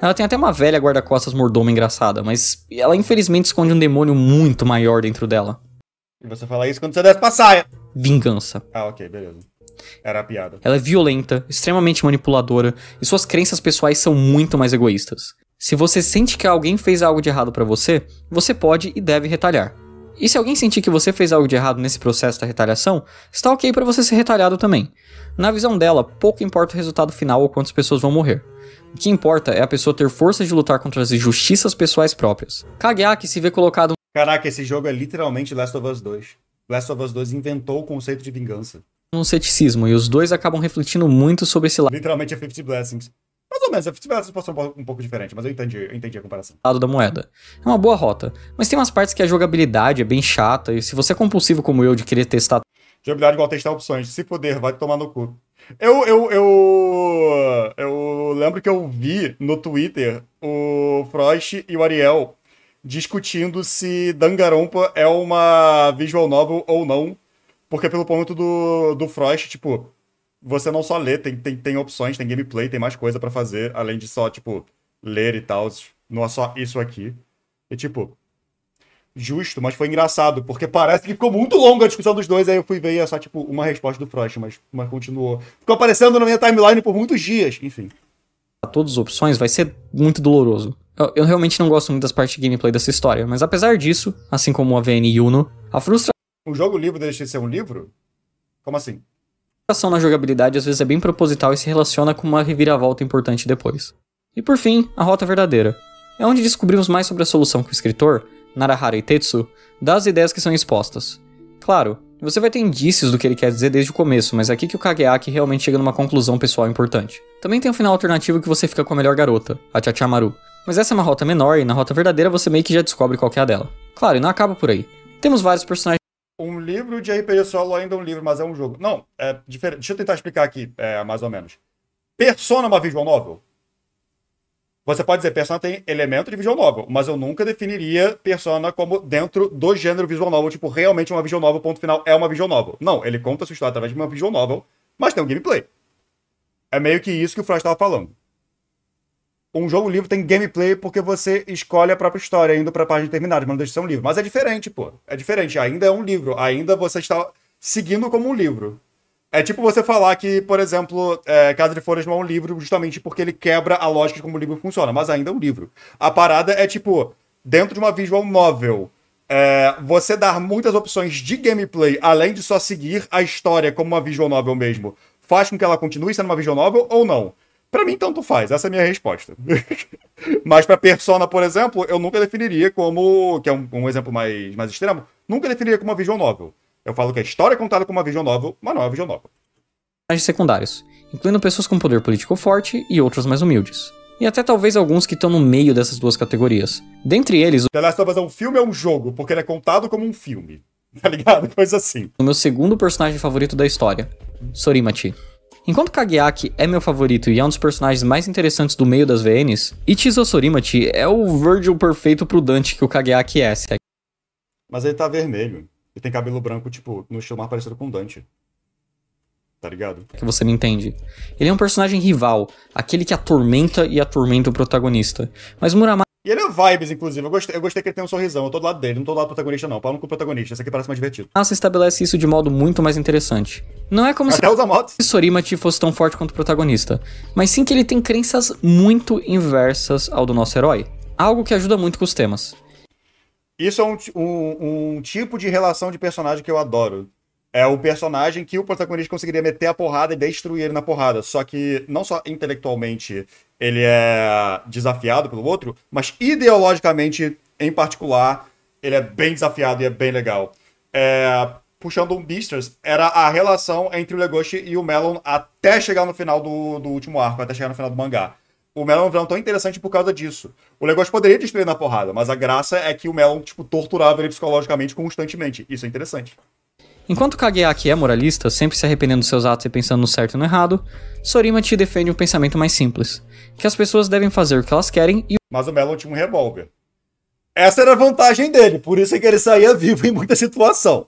Ela tem até uma velha guarda-costas mordoma engraçada, mas ela infelizmente esconde um demônio muito maior dentro dela. E você fala isso quando você desce pra saia. Vingança. Ah, ok, beleza. Era a piada. Ela é violenta, extremamente manipuladora, e suas crenças pessoais são muito mais egoístas. Se você sente que alguém fez algo de errado pra você, você pode e deve retalhar. E se alguém sentir que você fez algo de errado nesse processo da retaliação, está ok pra você ser retalhado também. Na visão dela, pouco importa o resultado final ou quantas pessoas vão morrer. O que importa é a pessoa ter força de lutar contra as injustiças pessoais próprias. Kageaki se vê colocado Caraca, esse jogo é literalmente Last of Us 2. Last of Us 2 inventou o conceito de vingança. num ceticismo, e os dois acabam refletindo muito sobre esse Literalmente é 50 Blessings. Mais ou menos, a 50 Blessings pode ser um pouco diferente, mas eu entendi a comparação. lado da moeda. É uma boa rota, mas tem umas partes que a jogabilidade é bem chata, e se você é compulsivo como eu de querer testar Jogabilidade igual testar opções. Se puder, vai tomar no cu. Eu lembro que eu vi no Twitter o Frost e o Ariel discutindo se Danganronpa é uma visual novel ou não, Porque pelo ponto do Frost, tipo, você não só lê, tem opções, tem gameplay, tem mais coisa pra fazer, além de só, tipo, ler e tal. Não é só isso aqui. E, tipo, justo, mas foi engraçado, porque parece que ficou muito longa a discussão dos dois, aí eu fui ver e é só, tipo, uma resposta do Frost, mas continuou. Ficou aparecendo na minha timeline por muitos dias, enfim. Todas as opções vai ser muito doloroso. Eu realmente não gosto muito das partes de gameplay dessa história, mas apesar disso, assim como a VN e Uno, a frustração Um jogo livre deixa de ser um livro? Como assim? na jogabilidade às vezes é bem proposital e se relaciona com uma reviravolta importante depois. E por fim, a rota verdadeira. É onde descobrimos mais sobre a solução que o escritor, Narahara Itetsu, dá às ideias que são expostas. Claro, você vai ter indícios do que ele quer dizer desde o começo, mas é aqui que o Kageaki realmente chega numa conclusão pessoal importante. Também tem um final alternativo que você fica com a melhor garota, a Chachamaru. Mas essa é uma rota menor e na rota verdadeira você meio que já descobre qual que é a dela. Claro, e não acaba por aí. Temos vários personagens. Um livro de RPG solo ainda é um livro, mas é um jogo. Não, é diferente. Deixa eu tentar explicar aqui, mais ou menos. Persona é uma visual novel? Você pode dizer, Persona tem elemento de visual novel, mas eu nunca definiria Persona como dentro do gênero visual novel, tipo, realmente uma visual novel, ponto final, é uma visual novel. Não, ele conta a sua história através de uma visual novel, mas tem um gameplay. É meio que isso que o Frost estava falando. Um jogo livre tem gameplay porque você escolhe a própria história, indo pra página terminada, mas não deixa de ser um livro. Mas é diferente, pô. É diferente. Ainda é um livro. Ainda você está seguindo como um livro. É tipo você falar que, por exemplo, Casa de Folhas não é um livro justamente porque ele quebra a lógica de como o livro funciona, mas ainda é um livro. A parada é tipo, dentro de uma visual novel, você dar muitas opções de gameplay, além de só seguir a história como uma visual novel mesmo, faz com que ela continue sendo uma visual novel ou não? Pra mim, tanto faz. Essa é a minha resposta. Mas pra Persona, por exemplo, eu nunca definiria como... Que é um exemplo mais extremo. Nunca definiria como uma visual novel. Eu falo que a história é contada como uma visual novel, mas não é uma visual novel. Personagens secundários, incluindo pessoas com poder político forte e outros mais humildes. E até talvez alguns que estão no meio dessas duas categorias. Dentre eles, The Last of Us é um filme ou é um jogo? Porque ele é contado como um filme. Tá ligado? Coisa assim. o meu segundo personagem favorito da história, Sorimachi. Enquanto Kageaki é meu favorito e é um dos personagens mais interessantes do meio das VNs, Ichizo Sorimachi é o Virgil perfeito pro Dante que o Kageaki é. Mas ele tá vermelho. E tem cabelo branco, tipo, no estilo mais parecido com o Dante. Tá ligado? Que você me entende. Ele é um personagem rival, aquele que atormenta o protagonista. Mas Muramasa E ele é vibes, inclusive. Eu gostei que ele tem um sorrisão. Eu tô do lado dele, não tô do lado do protagonista, não. Pau no cu do protagonista. Esse aqui parece mais divertido. estabelece isso de modo muito mais interessante. Não é como Até usa motos. se Sorimachi fosse tão forte quanto o protagonista, mas sim que ele tem crenças muito inversas ao do nosso herói. Algo que ajuda muito com os temas. Isso é um tipo de relação de personagem que eu adoro. É o personagem que o protagonista conseguiria meter a porrada e destruir ele na porrada. Só que não só intelectualmente ele é desafiado pelo outro, mas ideologicamente, em particular, ele é bem desafiado e é bem legal. Puxando um Beastars, era a relação entre o Legoshi e o Melon até chegar no final do último arco, até chegar no final do mangá. O Melon é um vilão tão interessante por causa disso. O Legoshi poderia destruir na porrada, mas a graça é que o Melon, tipo, torturava ele psicologicamente constantemente. Isso é interessante. Enquanto Kageaki é moralista, sempre se arrependendo dos seus atos e pensando no certo e no errado, Sorimachi defende um pensamento mais simples, que as pessoas devem fazer o que elas querem e Mas o Melon tinha um revólver. Essa era a vantagem dele, por isso é que ele saía vivo em muita situação.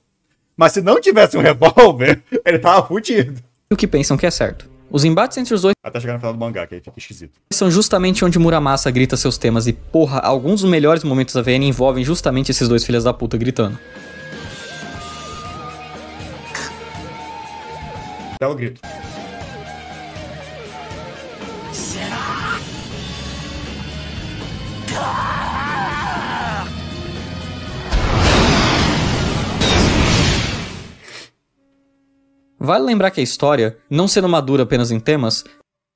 Mas se não tivesse um revólver, ele tava fudido. o que pensam que é certo. Os embates entre os dois Até chegar no final do mangá, que aí fica esquisito. são justamente onde Muramasa grita seus temas e, porra, alguns dos melhores momentos da VN envolvem justamente esses dois filhos da puta gritando. Belo grito. Vale lembrar que a história, não sendo madura apenas em temas,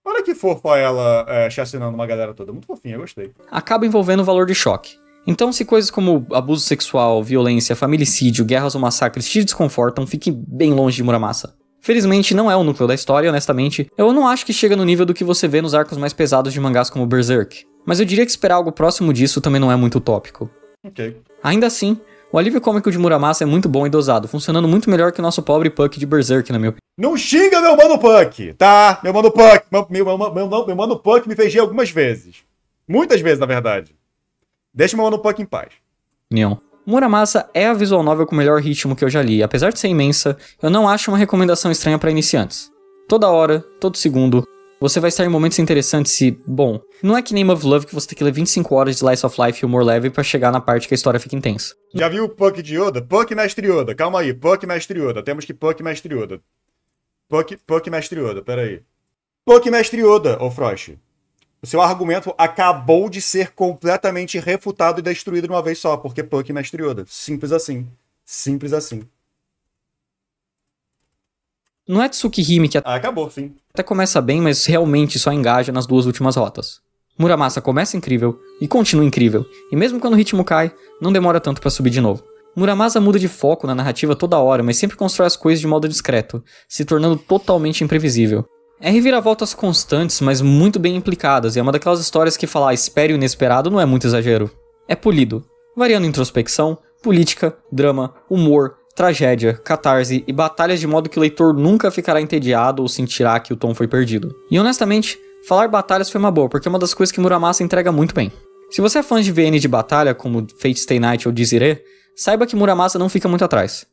Olha que fofa ela chacinando uma galera toda. Muito fofinha, eu gostei. acaba envolvendo o valor de choque. Então, se coisas como abuso sexual, violência, familicídio, guerras ou massacres te desconfortam, fique bem longe de Muramasa. Felizmente, não é o núcleo da história, honestamente. Eu não acho que chega no nível do que você vê nos arcos mais pesados de mangás como Berserk. Mas eu diria que esperar algo próximo disso também não é muito utópico. Ok. Ainda assim, o alívio cômico de Muramasa é muito bom e dosado, funcionando muito melhor que o nosso pobre Puck de Berserk, na minha opinião. Não xinga meu mano Puck, tá? Meu mano Puck. Meu mano Puck me fez rir algumas vezes. Muitas vezes, na verdade. Deixa meu mano Puck em paz. Muramasa é a visual novel com o melhor ritmo que eu já li. Apesar de ser imensa, eu não acho uma recomendação estranha para iniciantes. Toda hora, todo segundo, você vai estar em momentos interessantes e, bom, não é que nem Love Love que você tem que ler 25 horas de Slice of Life e humor leve pra chegar na parte que a história fica intensa. Já viu o Puck de Yoda? Puck Mestre Yoda, calma aí, Puck Mestre Yoda, temos que Puck Mestre Yoda. Puck Mestre Yoda, peraí. Puck Mestre Yoda, ô Frost. O seu argumento acabou de ser completamente refutado e destruído de uma vez só, porque Puck Mestre Yoda. Simples assim. Simples assim. Não é Tsukihime que Acabou, sim. até começa bem, mas realmente só engaja nas duas últimas rotas. Muramasa começa incrível e continua incrível, e mesmo quando o ritmo cai, não demora tanto pra subir de novo. Muramasa muda de foco na narrativa toda hora, mas sempre constrói as coisas de modo discreto, se tornando totalmente imprevisível. É reviravoltas constantes, mas muito bem implicadas, e é uma daquelas histórias que falar espere o inesperado não é muito exagero. É polido, variando introspecção, política, drama, humor, tragédia, catarse e batalhas de modo que o leitor nunca ficará entediado ou sentirá que o tom foi perdido. E honestamente, falar batalhas foi uma boa, porque é uma das coisas que Muramasa entrega muito bem. Se você é fã de VN de batalha, como Fate Stay Night ou Desire, saiba que Muramasa não fica muito atrás.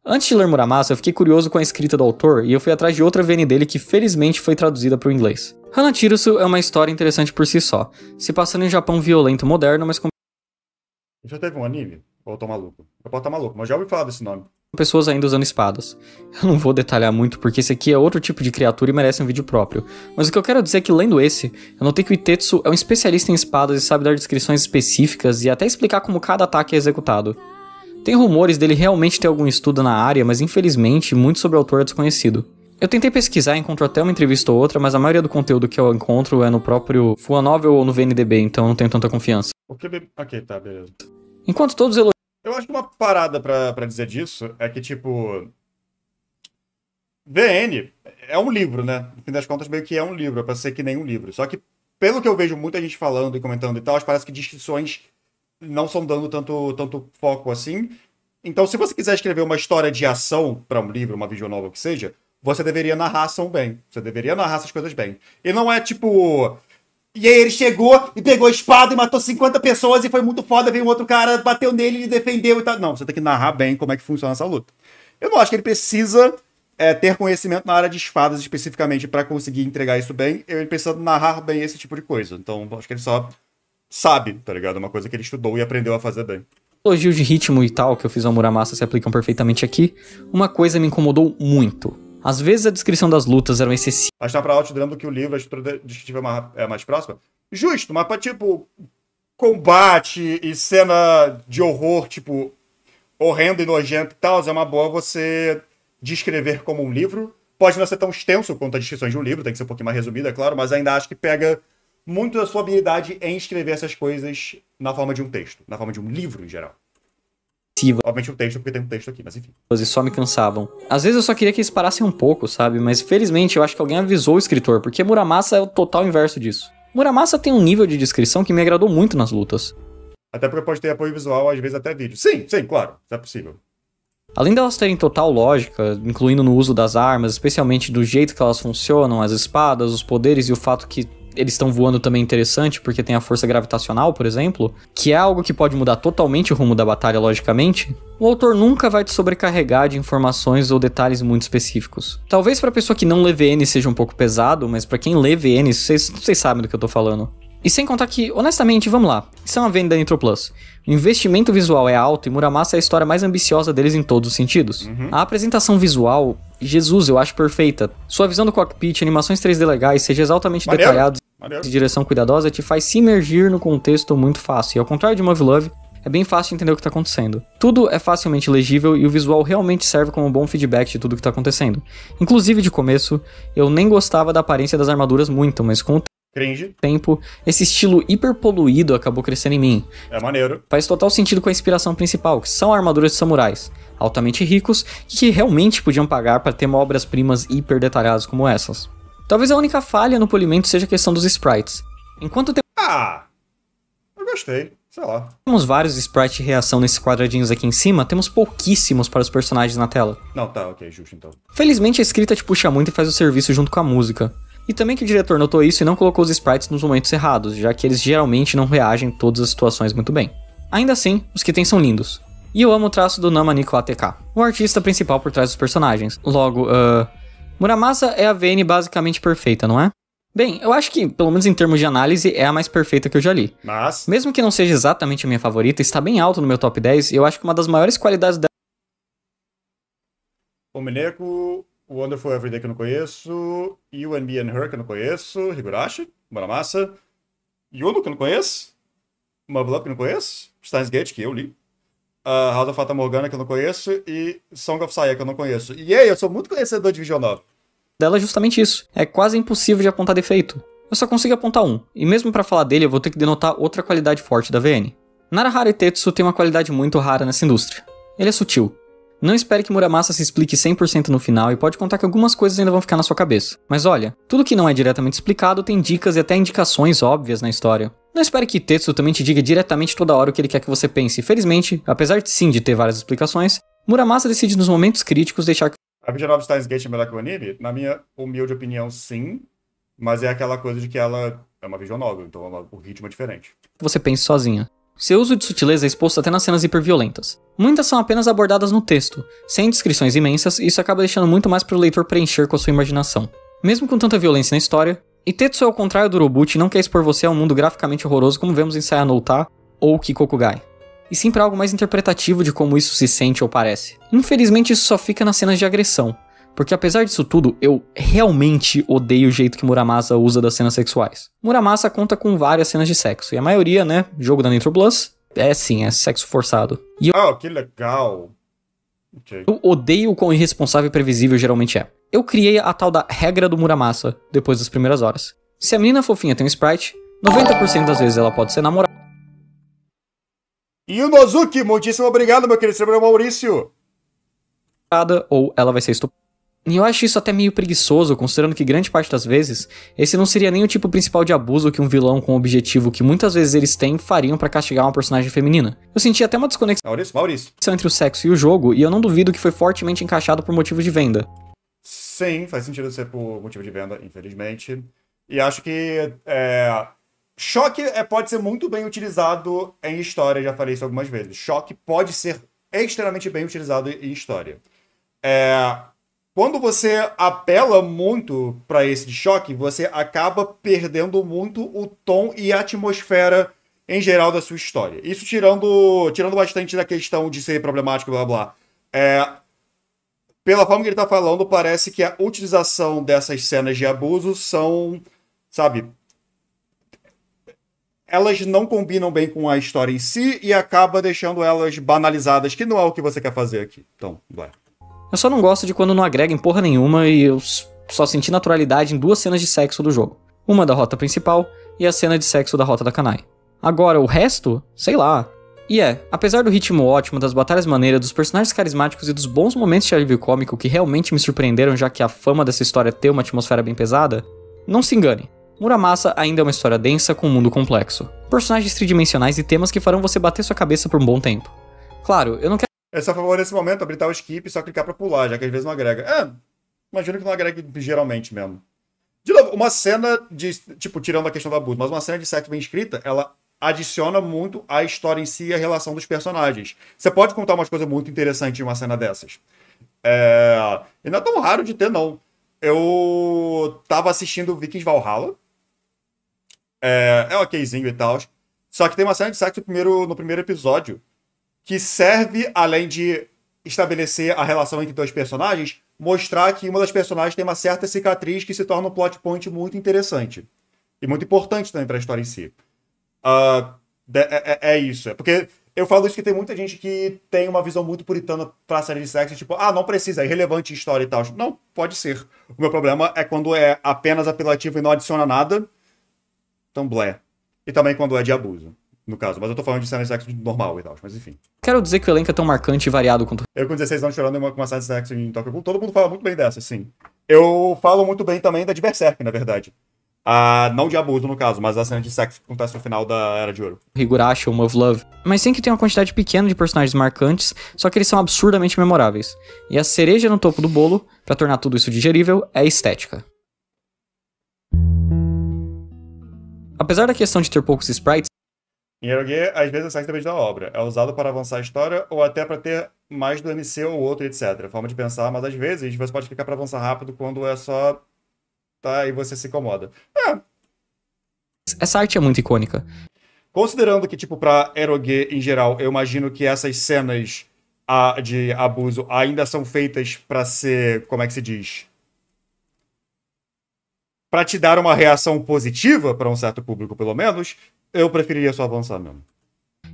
Antes de ler Muramasa, eu fiquei curioso com a escrita do autor e eu fui atrás de outra VN dele que felizmente foi traduzida para o inglês. Hanachirusu é uma história interessante por si só, se passando em Japão violento moderno, mas com Já teve um anime? Ou eu tô maluco? Eu posso estar maluco, mas já ouvi falar desse nome. pessoas ainda usando espadas. Eu não vou detalhar muito porque esse aqui é outro tipo de criatura e merece um vídeo próprio, mas o que eu quero dizer é que lendo esse, eu notei que o Itetsu é um especialista em espadas e sabe dar descrições específicas e até explicar como cada ataque é executado. Tem rumores dele realmente ter algum estudo na área, mas infelizmente muito sobre o autor é desconhecido. Eu tentei pesquisar e encontro até uma entrevista ou outra, mas a maioria do conteúdo que eu encontro é no próprio Full Novel ou no VNDB, então eu não tenho tanta confiança. Ok, tá, beleza. Enquanto todos elogiam Eu acho que uma parada pra dizer disso é que, tipo... VN é um livro, né? No fim das contas, meio que é um livro, é pra ser que nem um livro. Só que, pelo que eu vejo muita gente falando e comentando e tal, parece que descrições não estão dando tanto foco assim. Então, se você quiser escrever uma história de ação pra um livro, uma visual novel que seja, você deveria narrar a ação bem. Você deveria narrar essas coisas bem. E não é, tipo... E aí ele chegou e pegou a espada e matou 50 pessoas e foi muito foda, veio um outro cara, bateu nele, ele defendeu e tal. Não, você tem que narrar bem como é que funciona essa luta. Eu não acho que ele precisa ter conhecimento na área de espadas especificamente pra conseguir entregar isso bem. Ele precisa narrar bem esse tipo de coisa. Então, acho que ele só sabe, tá ligado? Uma coisa que ele estudou e aprendeu a fazer bem. elogios de ritmo e tal que eu fiz ao Muramasa se aplicam perfeitamente aqui. Uma coisa me incomodou muito. Às vezes a descrição das lutas eram excessivas. Mas tá pra Outram do que o livro, a estrutura descritiva é mais próxima. Justo, mas pra, tipo, combate e cena de horror, tipo, horrendo e nojento e tal, é uma boa você descrever como um livro. Pode não ser tão extenso quanto as descrições de um livro, tem que ser um pouquinho mais resumido, é claro, mas ainda acho que pega muito da sua habilidade em escrever essas coisas na forma de um texto, na forma de um livro em geral. Obviamente um texto, porque tem um texto aqui, mas enfim. E só me cansavam. Às vezes eu só queria que eles parassem um pouco, sabe? Mas felizmente eu acho que alguém avisou o escritor, porque Muramasa é o total inverso disso. Muramasa tem um nível de descrição que me agradou muito nas lutas. Até porque pode ter apoio visual, às vezes até vídeo. Sim, claro, isso é possível. Além delas terem total lógica, incluindo no uso das armas, especialmente do jeito que elas funcionam, as espadas, os poderes e o fato que eles estão voando também é interessante, porque tem a força gravitacional, por exemplo, que é algo que pode mudar totalmente o rumo da batalha, logicamente, o autor nunca vai te sobrecarregar de informações ou detalhes muito específicos. Talvez pra pessoa que não lê VN seja um pouco pesado, mas pra quem lê VN, vocês sabem do que eu tô falando. E sem contar que, honestamente, vamos lá, isso é uma venda da Nitro Plus. O investimento visual é alto e Muramasa é a história mais ambiciosa deles em todos os sentidos. A apresentação visual, Jesus, eu acho perfeita. Sua visão do cockpit, animações 3D legais, seja exatamente detalhados e direção cuidadosa, te faz se imergir no contexto muito fácil. E ao contrário de Love Love, é bem fácil de entender o que tá acontecendo. Tudo é facilmente legível e o visual realmente serve como um bom feedback de tudo o que tá acontecendo. Inclusive, de começo, eu nem gostava da aparência das armaduras muito, mas com o tempo, esse estilo hiper poluído acabou crescendo em mim. É maneiro. Faz total sentido com a inspiração principal, que são armaduras de samurais, altamente ricos, que realmente podiam pagar para ter obras-primas hiper detalhadas como essas. Talvez a única falha no polimento seja a questão dos sprites. Enquanto Eu gostei, sei lá. temos vários sprites de reação nesses quadradinhos aqui em cima, temos pouquíssimos para os personagens na tela. Não, tá, ok, justo então. Felizmente a escrita te puxa muito e faz o serviço junto com a música. E também que o diretor notou isso e não colocou os sprites nos momentos errados, já que eles geralmente não reagem em todas as situações muito bem. Ainda assim, os que tem são lindos. E eu amo o traço do Namaniko ATK, o artista principal por trás dos personagens. Logo, Muramasa é a VN basicamente perfeita, não é? Bem, eu acho que, pelo menos em termos de análise, é a mais perfeita que eu já li. Mas... Mesmo que não seja exatamente a minha favorita, está bem alto no meu top 10, e eu acho que uma das maiores qualidades dela... O Mineko, o Wonderful Everyday que eu não conheço, You and Me and Her que eu não conheço, Higurashi, Muramasa, Yuno que eu não conheço, Love Love que eu não conheço, Steins Gate que eu li, House of Fata Morgana que eu não conheço e Song of Saya que eu não conheço. E aí, eu sou muito conhecedor de Vision 9. Dela é justamente isso. É quase impossível de apontar defeito. Eu só consigo apontar um, e mesmo pra falar dele eu vou ter que denotar outra qualidade forte da VN. Narahara Tetsu tem uma qualidade muito rara nessa indústria. Ele é sutil. Não espere que Muramasa se explique 100% no final e pode contar que algumas coisas ainda vão ficar na sua cabeça. Mas olha, tudo que não é diretamente explicado tem dicas e até indicações óbvias na história. Não espere que Tetsu também te diga diretamente toda hora o que ele quer que você pense. Felizmente, apesar de sim de ter várias explicações, Muramasa decide nos momentos críticos deixar que A Vision 9 Steins Gate é melhor que o anime? Na minha humilde opinião, sim. Mas é aquela coisa de que ela é uma Vision 9, então o ritmo é diferente. você pense sozinha. Seu uso de sutileza é exposto até nas cenas hiperviolentas. Muitas são apenas abordadas no texto, sem descrições imensas, e isso acaba deixando muito mais para o leitor preencher com a sua imaginação. Mesmo com tanta violência na história, Itetsu é ao contrário do Urobuchi não quer expor você a um mundo graficamente horroroso como vemos em Sayano-ta ou Kikokugai, e sim para algo mais interpretativo de como isso se sente ou parece. Infelizmente isso só fica nas cenas de agressão, porque apesar disso tudo, eu realmente odeio o jeito que Muramasa usa das cenas sexuais. Muramasa conta com várias cenas de sexo, e a maioria, né, jogo da Nitro Plus, é sim, é sexo forçado. E Que legal. Okay. eu odeio o quão irresponsável e previsível geralmente é. Eu criei a tal da regra do Muramasa depois das primeiras horas. Se a menina fofinha tem um sprite, 90% das vezes ela pode ser namorada. E o Nozuki, muitíssimo obrigado, meu querido senhor Maurício. Ou ela vai ser estuprada. E eu acho isso até meio preguiçoso, considerando que grande parte das vezes, esse não seria nem o tipo principal de abuso que um vilão com objetivo que muitas vezes eles têm fariam pra castigar uma personagem feminina. Eu senti até uma desconexão Maurício. entre o sexo e o jogo, e eu não duvido que foi fortemente encaixado por motivos de venda. Sim, faz sentido ser por motivo de venda, infelizmente. E acho que choque pode ser muito bem utilizado em história, já falei isso algumas vezes. Choque pode ser extremamente bem utilizado em história. Quando você apela muito para esse de choque, você acaba perdendo muito o tom e a atmosfera em geral da sua história. Isso tirando bastante da questão de ser problemático, blá blá. Pela forma que ele tá falando, parece que a utilização dessas cenas de abuso são, sabe, elas não combinam bem com a história em si e acaba deixando elas banalizadas, que não é o que você quer fazer aqui. Então, vai. Eu só não gosto de quando não agrega em porra nenhuma e eu só senti naturalidade em duas cenas de sexo do jogo. Uma da rota principal e a cena de sexo da rota da Kanai. Agora, o resto, sei lá. E apesar do ritmo ótimo, das batalhas maneiras, dos personagens carismáticos e dos bons momentos de alívio cômico que realmente me surpreenderam, já que a fama dessa história é ter uma atmosfera bem pesada, não se engane. Muramasa ainda é uma história densa com um mundo complexo. Personagens tridimensionais e temas que farão você bater sua cabeça por um bom tempo. Claro, eu não quero... É só favor nesse momento habilitar o skip e só clicar pra pular, já que às vezes não agrega. Imagino que não agrega geralmente mesmo. De novo, uma cena de, tipo, tirando a questão do abuso, mas uma cena de sexo bem escrita, ela adiciona muito à história em si e à relação dos personagens. Você pode contar umas coisas muito interessantes em uma cena dessas. E não é tão raro de ter, não. Eu tava assistindo Vikings Valhalla. É okzinho e tal. Só que tem uma cena de sexo no primeiro episódio que serve, além de estabelecer a relação entre dois personagens, mostrar que uma das personagens tem uma certa cicatriz que se torna um plot point muito interessante. E muito importante também para a história em si. É isso. Porque eu falo isso que tem muita gente que tem uma visão muito puritana pra série de sexo, tipo, não precisa, é irrelevante em história e tal. Não, pode ser. O meu problema é quando é apenas apelativo e não adiciona nada. Então, blé. E também quando é de abuso, no caso. Mas eu tô falando de cena de sexo normal e tal, mas enfim. Quero dizer que o elenco é tão marcante e variado quanto... Eu com 16 anos chorando com uma cena de sexo em Tokyo Ghoul, todo mundo fala muito bem dessa, sim. Eu falo muito bem também da de Berserk, na verdade. Não de abuso, no caso, mas a cena de sexo que acontece no final da Era de Ouro. Higurashi ou Love Love. Mas sim que tem uma quantidade pequena de personagens marcantes, só que eles são absurdamente memoráveis. E a cereja no topo do bolo, pra tornar tudo isso digerível, é a estética. Apesar da questão de ter poucos sprites, Em Eroge, às vezes, o sexo depende da obra. É usado para avançar a história ou até para ter mais do MC ou outro, etc. Forma de pensar, mas às vezes você pode clicar para avançar rápido quando é só... Tá, e você se incomoda. Essa arte é muito icônica. Considerando que, tipo, pra Eroge em geral, eu imagino que essas cenas de abuso ainda são feitas pra ser, como é que se diz? Pra te dar uma reação positiva pra um certo público, pelo menos, eu preferiria só avançar mesmo.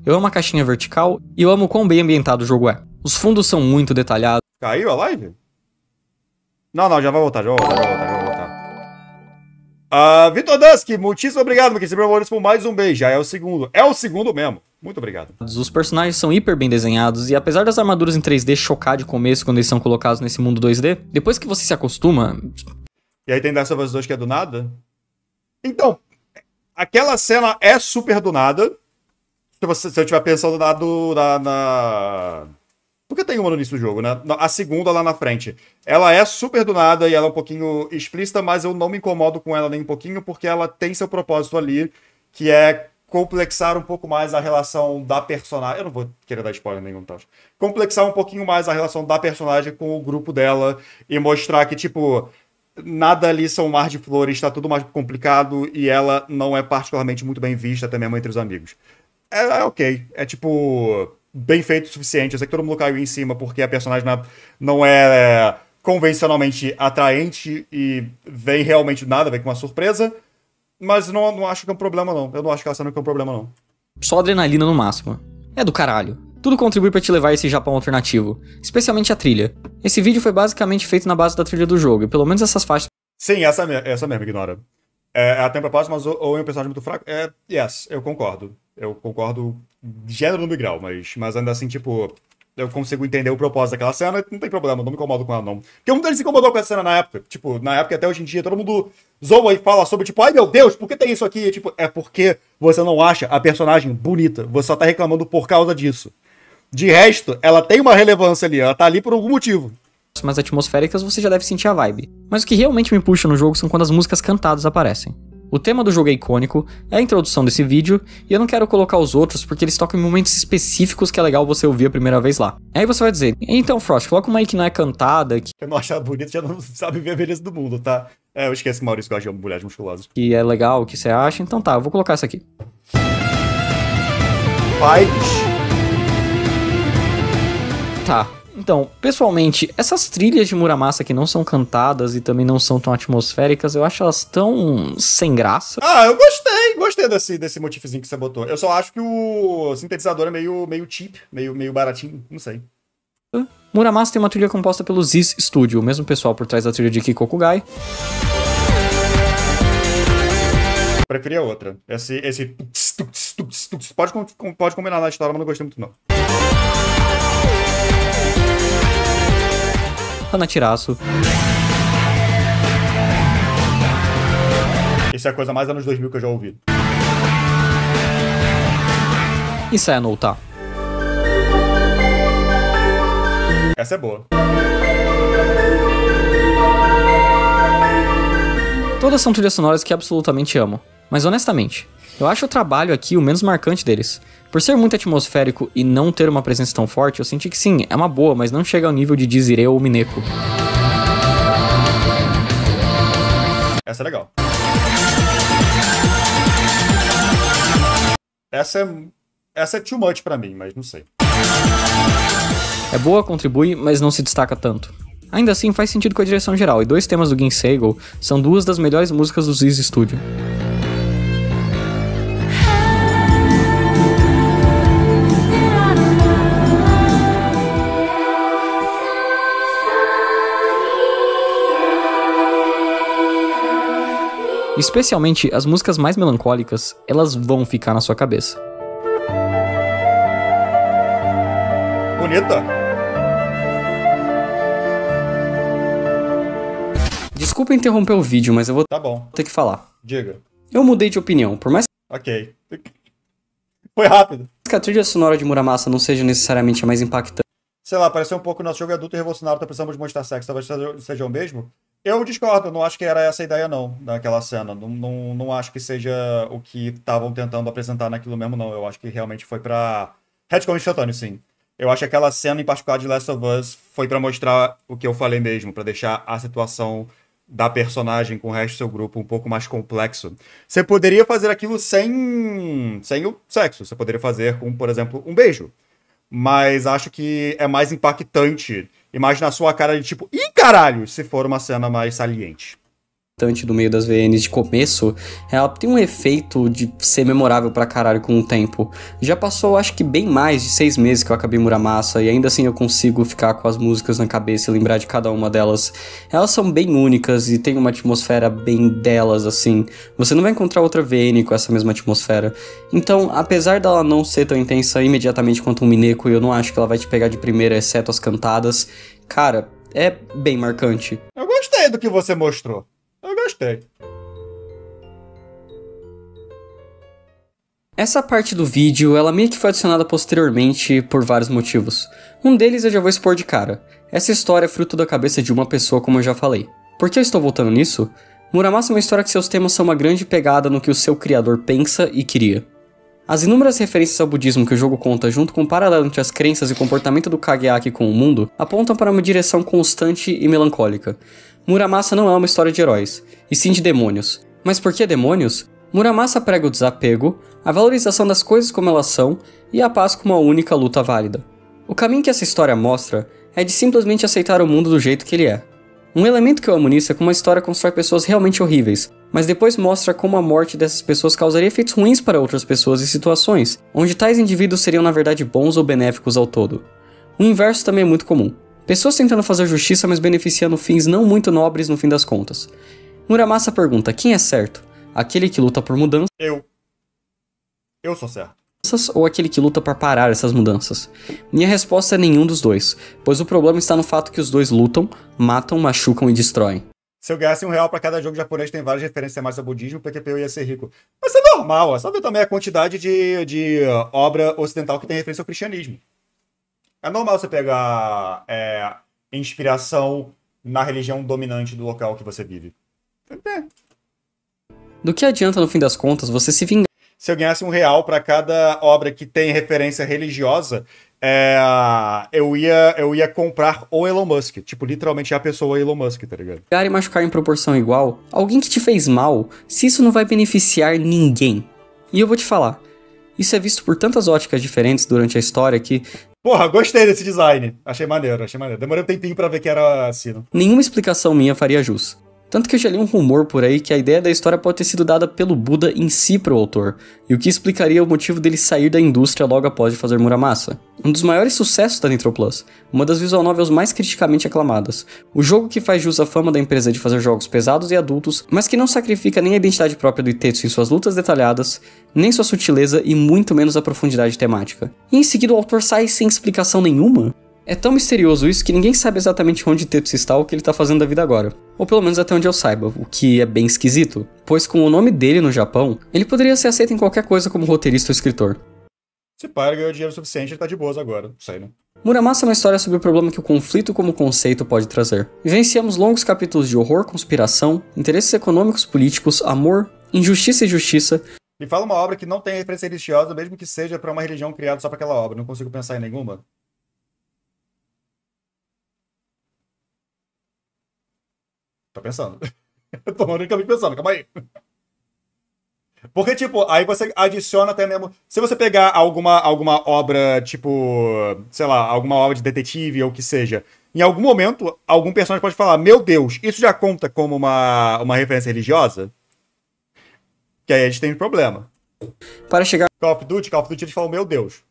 Eu amo a caixinha vertical e eu amo o quão bem ambientado o jogo é. Os fundos são muito detalhados. Caiu a live? Não, já vai voltar, já vai voltar. Vitor Dusk, muitíssimo obrigado, porque sempre por mais um beijo. Já é o segundo. É o segundo mesmo. Muito obrigado. Os personagens são hiper bem desenhados e apesar das armaduras em 3D chocar de começo quando eles são colocados nesse mundo 2D, depois que você se acostuma... E aí tem Last of Us 2 que é do nada? Então, aquela cena é super do nada. Se eu estiver pensando na... Porque tem uma no início do jogo, né? A segunda lá na frente. Ela é super do nada e ela é um pouquinho explícita, mas eu não me incomodo com ela nem um pouquinho, porque ela tem seu propósito ali, que é complexar um pouco mais a relação da personagem. Eu não vou querer dar spoiler nenhum, tá? Complexar um pouquinho mais a relação da personagem com o grupo dela e mostrar que, tipo, nada ali são um mar de flores, tá tudo mais complicado e ela não é particularmente muito bem vista até mesmo entre os amigos. É ok. É tipo... bem feito o suficiente. Eu sei que todo mundo caiu em cima porque a personagem não é convencionalmente atraente e vem realmente do nada, vem com uma surpresa. Mas não acho que é um problema, não. Eu não acho que ela cena é um problema, não. Só adrenalina no máximo. É do caralho. Tudo contribui pra te levar a esse Japão alternativo. Especialmente a trilha. Esse vídeo foi basicamente feito na base da trilha do jogo. E pelo menos essas faixas... Sim, essa mesmo, ignora. Ela tem propósito, mas ou é um personagem muito fraco. Yes, eu concordo. Eu concordo gênero no grau, mas ainda assim, tipo, eu consigo entender o propósito daquela cena, não tem problema, não me incomodo com ela, não. Porque muita gente se incomodou com essa cena na época. Tipo, na época até hoje em dia, todo mundo zoa e fala sobre, tipo, ai meu Deus, por que tem isso aqui? E, tipo, é porque você não acha a personagem bonita, você só tá reclamando por causa disso. De resto, ela tem uma relevância ali, ela tá ali por algum motivo. mais atmosféricas, você já deve sentir a vibe. Mas o que realmente me puxa no jogo são quando as músicas cantadas aparecem. O tema do jogo é icônico, é a introdução desse vídeo, e eu não quero colocar os outros porque eles tocam em momentos específicos que é legal você ouvir a primeira vez lá. Aí você vai dizer, então Frost, coloca uma aí que não é cantada, que eu não achar bonito, já não sabe ver a beleza do mundo, tá? Eu esqueço que o Maurício gosta de mulheres musculosas. que é legal, o que você acha, então tá, eu vou colocar essa aqui. Vibes. Tá. Então, pessoalmente, essas trilhas de Muramasa que não são cantadas e também não são tão atmosféricas, eu acho elas tão sem graça. Eu gostei desse motivozinho que você botou. Eu só acho que o sintetizador é meio cheap, meio baratinho, não sei. Muramasa tem uma trilha composta pelo Ziz Studio, o mesmo pessoal por trás da trilha de Kikokugai. Preferia outra. Esse pode combinar na história, mas não gostei muito não. Hanatirasu. Isso é a coisa mais anos 2000 que eu já ouvi. E Sennou, tá? Essa é boa. Todas são trilhas sonoras que absolutamente amo. Mas honestamente, eu acho o trabalho aqui o menos marcante deles. Por ser muito atmosférico e não ter uma presença tão forte, eu senti que sim, é uma boa, mas não chega ao nível de Desiree ou Mineko. Essa é legal. Essa é too much pra mim, mas não sei. É boa, contribui, mas não se destaca tanto. Ainda assim, faz sentido com a direção geral, e dois temas do Ginseigo são duas das melhores músicas do Ziz Studio. Especialmente as músicas mais melancólicas, elas vão ficar na sua cabeça. Bonita. Desculpa interromper o vídeo, mas eu vou Tá bom. ter que falar. Diga. Eu mudei de opinião, por mais Ok. Foi rápido. que a trilha sonora de Muramasa não seja necessariamente a mais impactante. Sei lá, pareceu um pouco nosso jogo adulto e revolucionário, tá precisando de mostrar sexo. Talvez seja o mesmo. Eu discordo, eu não acho que era essa a ideia, não, daquela cena. Não acho que seja o que estavam tentando apresentar naquilo mesmo, não. Eu acho que realmente foi pra retcon instantâneo, sim. Eu acho que aquela cena em particular de Last of Us foi pra mostrar o que eu falei mesmo, pra deixar a situação da personagem com o resto do seu grupo um pouco mais complexo. Você poderia fazer aquilo sem o sexo. Você poderia fazer com, por exemplo, um beijo. Mas acho que é mais impactante e mais na sua cara de tipo, ih, caralho, se for uma cena mais saliente. Do meio das VNs de começo, ela tem um efeito de ser memorável pra caralho com o tempo. Já passou, acho que bem mais de 6 meses que eu acabei Muramasa, e ainda assim eu consigo ficar com as músicas na cabeça e lembrar de cada uma delas. Elas são bem únicas e tem uma atmosfera bem delas, assim. Você não vai encontrar outra VN com essa mesma atmosfera. Então, apesar dela não ser tão intensa imediatamente quanto um Mineko, e eu não acho que ela vai te pegar de primeira, exceto as cantadas, cara, é bem marcante. Eu gostei do que você mostrou. Eu gostei. Essa parte do vídeo, ela meio que foi adicionada posteriormente por vários motivos. Um deles eu já vou expor de cara. Essa história é fruto da cabeça de uma pessoa, como eu já falei. Por que eu estou voltando nisso? Muramasa é uma história que seus temas são uma grande pegada no que o seu criador pensa e queria. As inúmeras referências ao budismo que o jogo conta, junto com o paralelo entre as crenças e o comportamento do Kageaki com o mundo, apontam para uma direção constante e melancólica. Muramasa não é uma história de heróis, e sim de demônios. Mas por que demônios? Muramasa prega o desapego, a valorização das coisas como elas são e a paz como a única luta válida. O caminho que essa história mostra é de simplesmente aceitar o mundo do jeito que ele é. Um elemento que eu amo nisso é como a história constrói pessoas realmente horríveis, mas depois mostra como a morte dessas pessoas causaria efeitos ruins para outras pessoas e situações, onde tais indivíduos seriam na verdade bons ou benéficos ao todo. O inverso também é muito comum. Pessoas tentando fazer justiça, mas beneficiando fins não muito nobres no fim das contas. Muramasa pergunta, quem é certo? Aquele que luta por mudanças Eu sou certo. ou aquele que luta para parar essas mudanças? Minha resposta é nenhum dos dois, pois o problema está no fato que os dois lutam, matam, machucam e destroem. Se eu ganhasse R$1 pra cada jogo japonês, tem várias referências mais ao budismo, o PQP eu ia ser rico. Mas é normal, é só ver também a quantidade de obra ocidental que tem referência ao cristianismo. É normal você pegar inspiração na religião dominante do local que você vive. Do que adianta no fim das contas você se vingar Se eu ganhasse R$1 pra cada obra que tem referência religiosa, eu ia comprar o Elon Musk. Tipo, literalmente a pessoa Elon Musk, tá ligado? e machucar em proporção igual, alguém que te fez mal, se isso não vai beneficiar ninguém. E eu vou te falar, isso é visto por tantas óticas diferentes durante a história que Porra, gostei desse design. Achei maneiro. Demorei um tempinho pra ver que era assim. nenhuma explicação minha faria jus. Tanto que eu já li um rumor por aí que a ideia da história pode ter sido dada pelo Buda em si pro autor, e o que explicaria o motivo dele sair da indústria logo após de fazer Muramasa. Um dos maiores sucessos da Nitro Plus, uma das visual novels mais criticamente aclamadas, o jogo que faz jus à fama da empresa de fazer jogos pesados e adultos, mas que não sacrifica nem a identidade própria do Itetsu em suas lutas detalhadas, nem sua sutileza e muito menos a profundidade temática. E em seguida o autor sai sem explicação nenhuma? É tão misterioso isso que ninguém sabe exatamente onde Tetsu está ou o que ele está fazendo da vida agora. Ou pelo menos até onde eu saiba, o que é bem esquisito, pois com o nome dele no Japão, ele poderia ser aceito em qualquer coisa como roteirista ou escritor. Se para, ganhou dinheiro suficiente, ele tá de boas agora. Não sei, né? Muramasa é uma história sobre o problema que o conflito como conceito pode trazer. Vivenciamos longos capítulos de horror, conspiração, interesses econômicos, políticos, amor, injustiça e justiça. Me fala uma obra que não tem referência religiosa, mesmo que seja pra uma religião criada só pra aquela obra. Não consigo pensar em nenhuma. Tô pensando. Eu tô unicamente pensando, calma aí. Porque, tipo, aí você adiciona até mesmo. Se você pegar alguma obra, tipo, sei lá, alguma obra de detetive ou o que seja, em algum momento, algum personagem pode falar: Meu Deus, isso já conta como uma referência religiosa? Que aí a gente tem um problema. Para chegarmos Call of Duty eles falam: Meu Deus.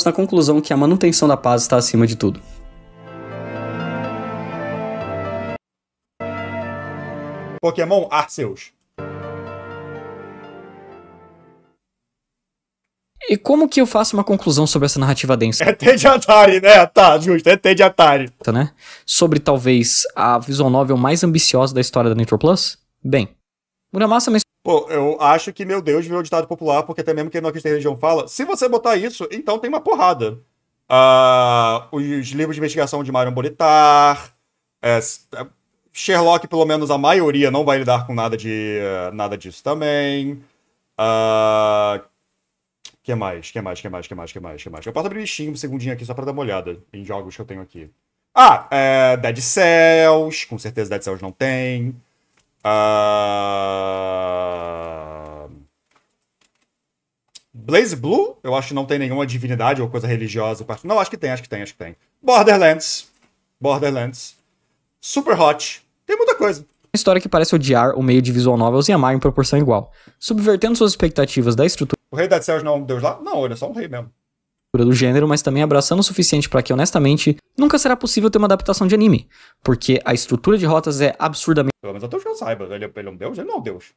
na conclusão que a manutenção da paz está acima de tudo. Pokémon Arceus. E como que eu faço uma conclusão sobre essa narrativa densa, ET de Atari, né? Tá, justo, ET de Atari. né? Sobre talvez a visual novel mais ambiciosa da história da Nitro Plus? Bem, Muramasa Pô, eu acho que, meu Deus, virou ditado popular, porque até mesmo quem não acredita em religião fala, se você botar isso, então tem uma porrada. Os livros de investigação de Marion Bolitar, Sherlock, pelo menos a maioria, não vai lidar com nada disso também. Que mais? Eu posso abrir o Steam um segundinho aqui só pra dar uma olhada em jogos que eu tenho aqui. Dead Cells. Com certeza Dead Cells não tem. Blaze Blue, eu acho que não tem nenhuma divindade ou coisa religiosa. Não, acho que tem. Borderlands. Super Hot. Tem muita coisa. Uma história que parece odiar o meio de visual novels e amar em proporção igual, subvertendo suas expectativas da estrutura O rei Dead Cells não é um deus lá? Não, ele é só um rei mesmo. do gênero, mas também abraçando o suficiente para que, honestamente, nunca será possível ter uma adaptação de anime, porque a estrutura de rotas é absurdamente Pelo menos até o que eu saiba. Ele é um deus? Ele não é um deus.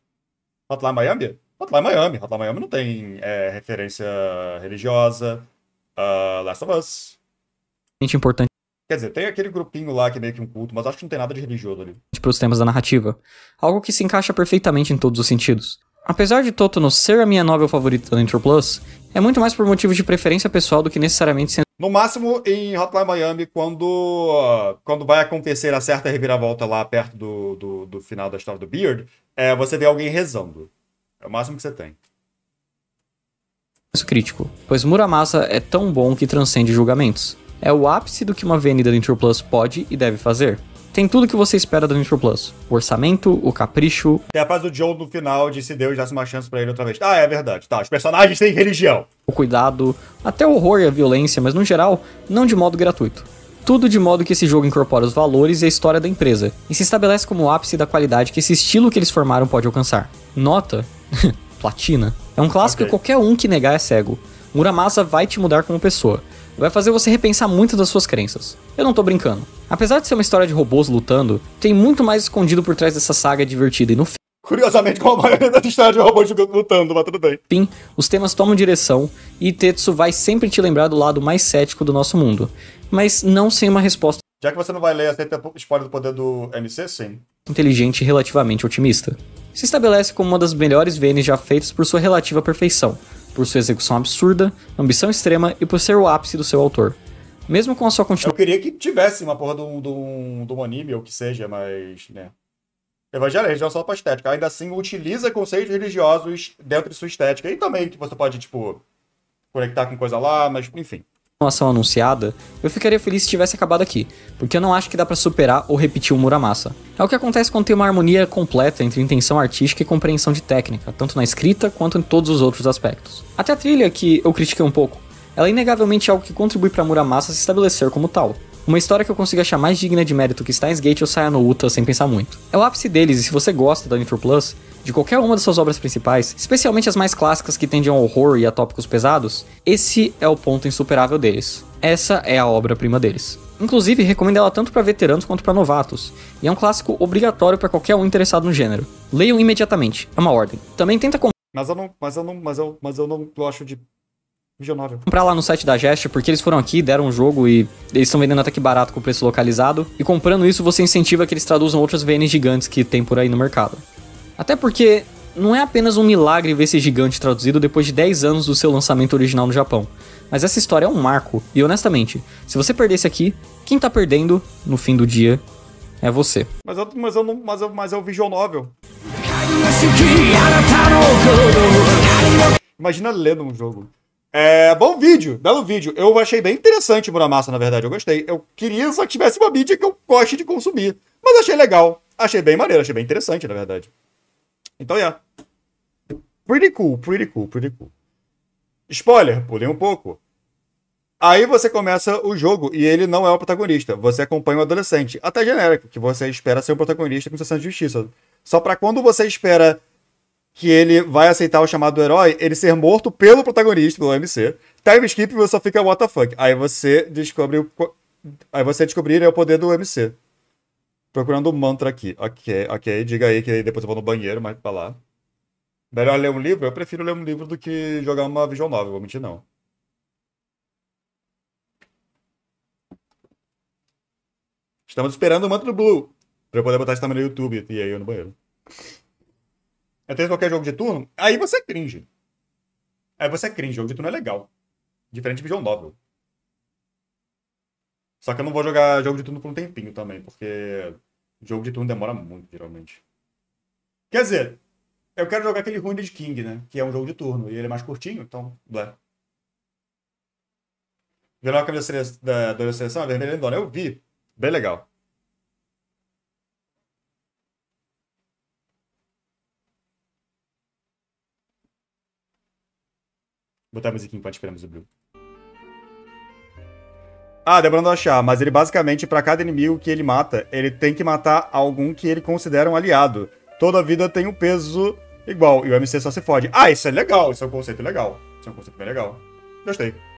Hotline Miami? Hotline Miami não tem referência religiosa. Last of Us. importante Quer dizer, tem aquele grupinho lá que é meio que um culto, mas acho que não tem nada de religioso ali. para os temas da narrativa, algo que se encaixa perfeitamente em todos os sentidos. Apesar de Totoro ser a minha novel favorita da Nitro Plus, é muito mais por motivos de preferência pessoal do que necessariamente sendo No máximo, em Hotline Miami, quando vai acontecer a certa reviravolta lá perto do final da história do Beard, você vê alguém rezando. É o máximo que você tem. crítico, pois Muramasa é tão bom que transcende julgamentos. É o ápice do que uma VN da Nitro Plus pode e deve fazer. Tem tudo que você espera da Nitro Plus. O orçamento, o capricho... Tem a fase do Joe no final de se Deus desse uma chance pra ele outra vez. É verdade. Tá, os personagens têm religião. o cuidado, até o horror e a violência, mas no geral, não de modo gratuito. Tudo de modo que esse jogo incorpora os valores e a história da empresa, e se estabelece como o ápice da qualidade que esse estilo que eles formaram pode alcançar. Nota? Platina. É um clássico Ok. que qualquer um que negar é cego. Muramasa vai te mudar como pessoa. Vai fazer você repensar muito das suas crenças. Eu não tô brincando. Apesar de ser uma história de robôs lutando, tem muito mais escondido por trás dessa saga divertida e no Curiosamente, como a maioria das histórias de robôs lutando, mas tudo bem. fim, os temas tomam direção e Tetsu vai sempre te lembrar do lado mais cético do nosso mundo. Mas não sem uma resposta Já que você não vai ler, aceita spoiler do poder do MC? Sim. inteligente e relativamente otimista. Se estabelece como uma das melhores VNs já feitas por sua relativa perfeição, por sua execução absurda, ambição extrema e por ser o ápice do seu autor. Mesmo com a sua Eu queria que tivesse uma porra de um anime ou que seja, mas, né. Evangelho é religião só pra estética. Ainda assim, utiliza conceitos religiosos dentro de sua estética. E também que você pode, tipo, conectar com coisa lá, mas, enfim. continuação anunciada, eu ficaria feliz se tivesse acabado aqui, porque eu não acho que dá pra superar ou repetir o Muramasa. É o que acontece quando tem uma harmonia completa entre intenção artística e compreensão de técnica, tanto na escrita quanto em todos os outros aspectos. Até a trilha, que eu critiquei um pouco, ela é inegavelmente algo que contribui pra Muramasa se estabelecer como tal. Uma história que eu consigo achar mais digna de mérito que Steins Gate ou Sayano Uta sem pensar muito. É o ápice deles, e se você gosta da Nitro Plus, de qualquer uma das suas obras principais, especialmente as mais clássicas que tendem ao horror e a tópicos pesados, esse é o ponto insuperável deles. Essa é a obra-prima deles. Inclusive, recomendo ela tanto para veteranos quanto para novatos, e é um clássico obrigatório para qualquer um interessado no gênero. Leiam imediatamente, é uma ordem. Também tenta Mas eu não gosto de visual novel. comprar lá no site da Gesture, porque eles foram aqui, deram um jogo e eles estão vendendo até que barato com preço localizado, e comprando isso você incentiva que eles traduzam outras VNs gigantes que tem por aí no mercado. Até porque não é apenas um milagre ver esse gigante traduzido depois de 10 anos do seu lançamento original no Japão, mas essa história é um marco, e honestamente, se você perder esse aqui, quem tá perdendo, no fim do dia, é você. Mas é o visual novel. Imagina lendo um jogo. Bom vídeo, belo vídeo. Eu achei bem interessante Muramasa, na verdade, eu gostei. Eu queria só que tivesse uma mídia que eu goste de consumir. Mas achei legal, achei bem maneiro, achei bem interessante, na verdade. Então, pretty cool. Spoiler, pulei um pouco. Aí você começa o jogo e ele não é o protagonista. Você acompanha um adolescente, até genérico, que você espera ser o protagonista com sensação de justiça. Só pra quando você espera que ele vai aceitar o chamado do herói, ele ser morto pelo protagonista, pelo MC. Time skip e você só fica what the fuck. Aí você descobre o poder do MC. Procurando o mantra aqui. Ok. Diga aí que depois eu vou no banheiro, mas pra lá. Melhor ler um livro? Eu prefiro ler um livro do que jogar uma visual novel, vou mentir não. Estamos esperando o mantra do Blue. Pra eu poder botar isso também no YouTube e aí eu no banheiro. Tem qualquer jogo de turno? Aí você é cringe. Jogo de turno é legal. Diferente de visual novel. Só que eu não vou jogar jogo de turno por um tempinho também, porque Jogo de turno demora muito, geralmente. Quer dizer, eu quero jogar aquele Ruined King, né? Que é um jogo de turno. E ele é mais curtinho, então... Blé. Viram a camisa da seleção? A vermelha lindona. Eu vi. Bem legal. Vou botar a musiquinha enquanto esperamos o Blue. Ah, demorando a achar, mas ele basicamente, pra cada inimigo que ele mata, ele tem que matar algum que ele considera um aliado. Toda vida tem um peso igual, e o MC só se fode. Ah, isso é legal, isso é um conceito legal. Isso é um conceito bem legal. Gostei.